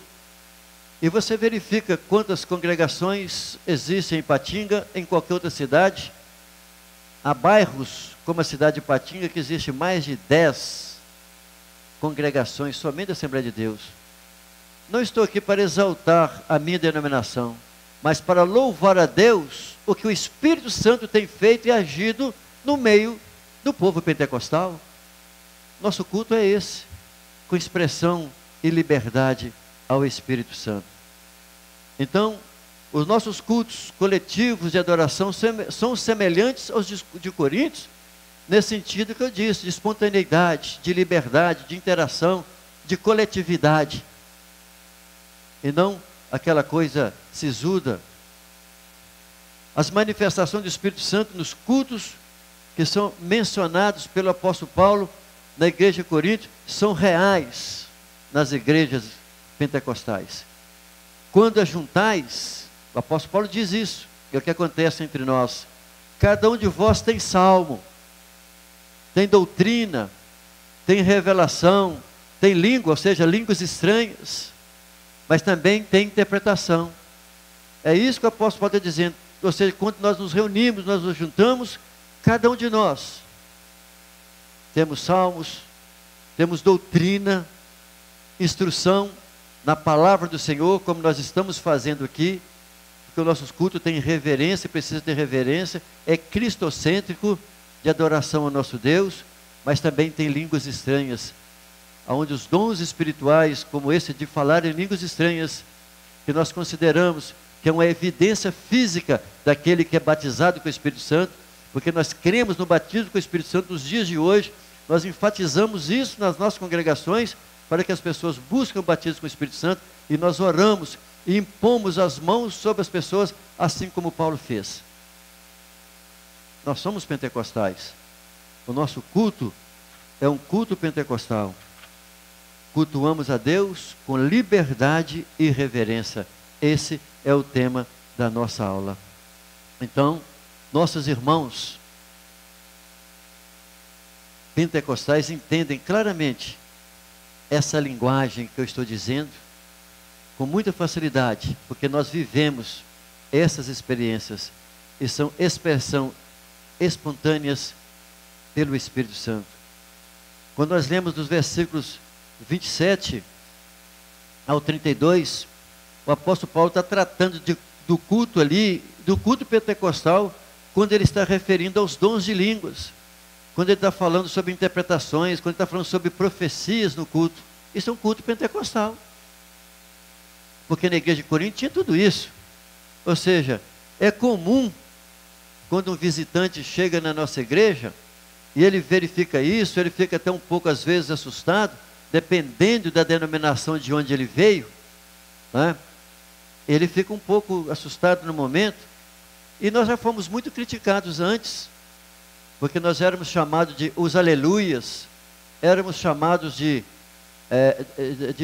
E você verifica quantas congregações existem em Ipatinga, em qualquer outra cidade. Há bairros, como a cidade de Ipatinga, que existe mais de 10 congregações somente da Assembleia de Deus. Não estou aqui para exaltar a minha denominação, mas para louvar a Deus o que o Espírito Santo tem feito e agido no meio do povo pentecostal. Nosso culto é esse, com expressão e liberdade ao Espírito Santo. Então, os nossos cultos coletivos de adoração são semelhantes aos de Coríntios, nesse sentido que eu disse, de espontaneidade, de liberdade, de interação, de coletividade. E não aquela coisa sisuda. As manifestações do Espírito Santo nos cultos que são mencionados pelo apóstolo Paulo na igreja de Corinto são reais nas igrejas pentecostais. Quando ajuntais, o apóstolo Paulo diz isso, é o que acontece entre nós. Cada um de vós tem salmo, tem doutrina, tem revelação, tem língua, ou seja, línguas estranhas, mas também tem interpretação. É isso que o apóstolo Paulo está dizendo. Ou seja, quando nós nos reunimos, nós nos juntamos, cada um de nós temos salmos, temos doutrina, instrução na palavra do Senhor, como nós estamos fazendo aqui, porque o nosso culto tem reverência, precisa ter reverência, é cristocêntrico, de adoração ao nosso Deus, mas também tem línguas estranhas, onde os dons espirituais, como esse de falar em línguas estranhas, que nós consideramos que é uma evidência física daquele que é batizado com o Espírito Santo, porque nós cremos no batismo com o Espírito Santo nos dias de hoje, nós enfatizamos isso nas nossas congregações, para que as pessoas busquem o batismo com o Espírito Santo, e nós oramos e impomos as mãos sobre as pessoas, assim como Paulo fez. Nós somos pentecostais, O nosso culto é um culto pentecostal. Cultuamos a Deus com liberdade e reverência. Esse é o tema da nossa aula. Então, nossos irmãos pentecostais entendem claramente essa linguagem que eu estou dizendo com muita facilidade, porque nós vivemos essas experiências e são expressão espontâneas pelo Espírito Santo. Quando nós lemos dos versículos 27 ao 32, o apóstolo Paulo está tratando do culto ali, do culto pentecostal, quando ele está referindo aos dons de línguas, quando ele está falando sobre interpretações, quando ele está falando sobre profecias no culto. Isso é um culto pentecostal. Porque na igreja de Corinto tinha tudo isso. Ou seja, é comum, quando um visitante chega na nossa igreja, e ele verifica isso, ele fica até um pouco às vezes assustado, dependendo da denominação de onde ele veio, né? Ele fica um pouco assustado no momento, e nós já fomos muito criticados antes, porque nós éramos chamados de os aleluias, éramos chamados de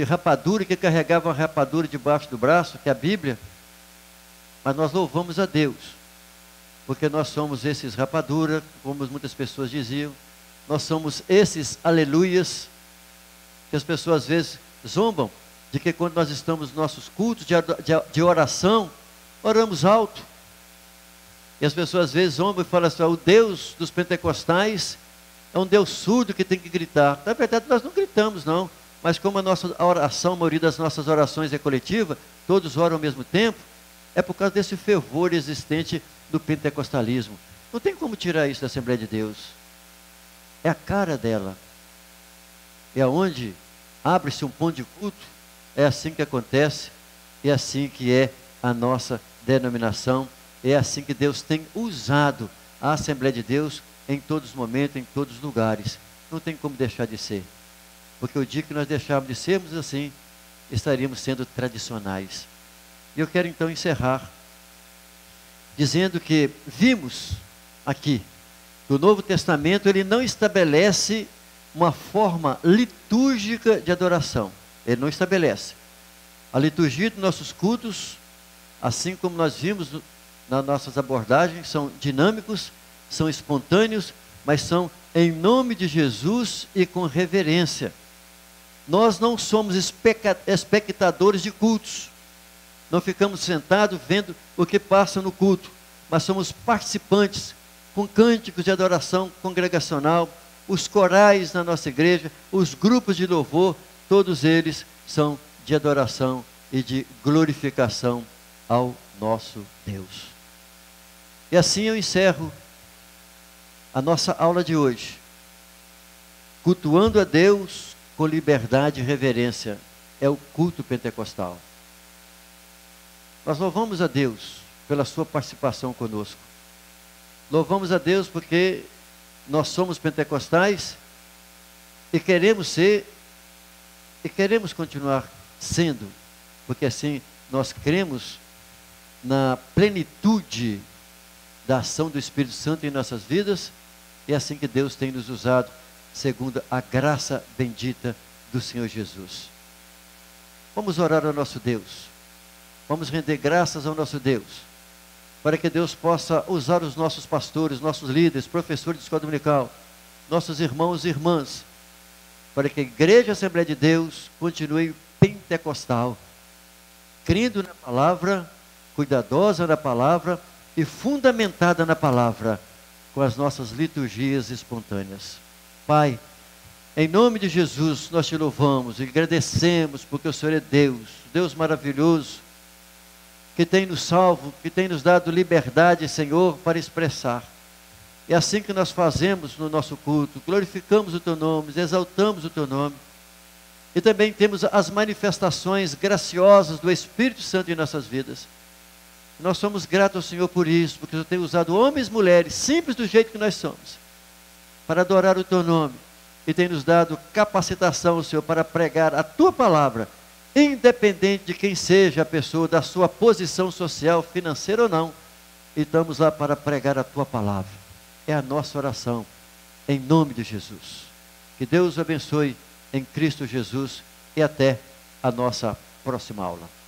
rapadura, que carregavam a rapadura debaixo do braço, que é a Bíblia. Mas nós louvamos a Deus, porque nós somos esses rapadura, como muitas pessoas diziam, nós somos esses aleluias, que as pessoas às vezes zombam, de que quando nós estamos nos nossos cultos de oração, oramos alto. E as pessoas às vezes zombam e falam assim: o Deus dos pentecostais é um Deus surdo que tem que gritar. Na verdade nós não gritamos não, mas como a nossa oração, a maioria das nossas orações é coletiva, todos oram ao mesmo tempo, é por causa desse fervor existente do pentecostalismo. Não tem como tirar isso da Assembleia de Deus. É a cara dela. É onde abre-se um ponto de culto. É assim que acontece. É assim que é a nossa denominação. É assim que Deus tem usado a Assembleia de Deus em todos os momentos, em todos os lugares. Não tem como deixar de ser. Porque o dia que nós deixarmos de sermos assim, estaríamos sendo tradicionais. E eu quero então encerrar dizendo que vimos aqui que o Novo Testamento ele não estabelece uma forma litúrgica de adoração. Ele não estabelece. A liturgia dos nossos cultos, assim como nós vimos nas nossas abordagens, são dinâmicos, são espontâneos, mas são em nome de Jesus e com reverência. Nós não somos espectadores de cultos. Não ficamos sentados vendo o que passa no culto, mas somos participantes com cânticos de adoração congregacional, os corais na nossa igreja, os grupos de louvor, todos eles são de adoração e de glorificação ao nosso Deus. E assim eu encerro a nossa aula de hoje, cultuando a Deus com liberdade e reverência. É o culto pentecostal. Nós louvamos a Deus pela sua participação conosco. Louvamos a Deus porque nós somos pentecostais e queremos ser e queremos continuar sendo, porque assim nós cremos na plenitude da ação do Espírito Santo em nossas vidas, e é assim que Deus tem nos usado, segundo a graça bendita do Senhor Jesus. Vamos orar ao nosso Deus. Vamos render graças ao nosso Deus, para que Deus possa usar os nossos pastores, nossos líderes, professores de escola dominical, nossos irmãos e irmãs, para que a Igreja Assembleia de Deus continue pentecostal, crendo na palavra, cuidadosa na palavra e fundamentada na palavra, com as nossas liturgias espontâneas. Pai, em nome de Jesus, nós te louvamos e agradecemos, porque o Senhor é Deus, Deus maravilhoso, que tem nos salvo, que tem nos dado liberdade, Senhor, para expressar. É assim que nós fazemos no nosso culto, glorificamos o Teu nome, exaltamos o Teu nome. E também temos as manifestações graciosas do Espírito Santo em nossas vidas. Nós somos gratos ao Senhor por isso, porque o Senhor tem usado homens e mulheres, simples do jeito que nós somos, para adorar o Teu nome. E tem nos dado capacitação, Senhor, para pregar a Tua palavra, independente de quem seja a pessoa, da sua posição social, financeira ou não. E estamos lá para pregar a Tua palavra. É a nossa oração. em nome de Jesus. Que Deus o abençoe em Cristo Jesus e até a nossa próxima aula.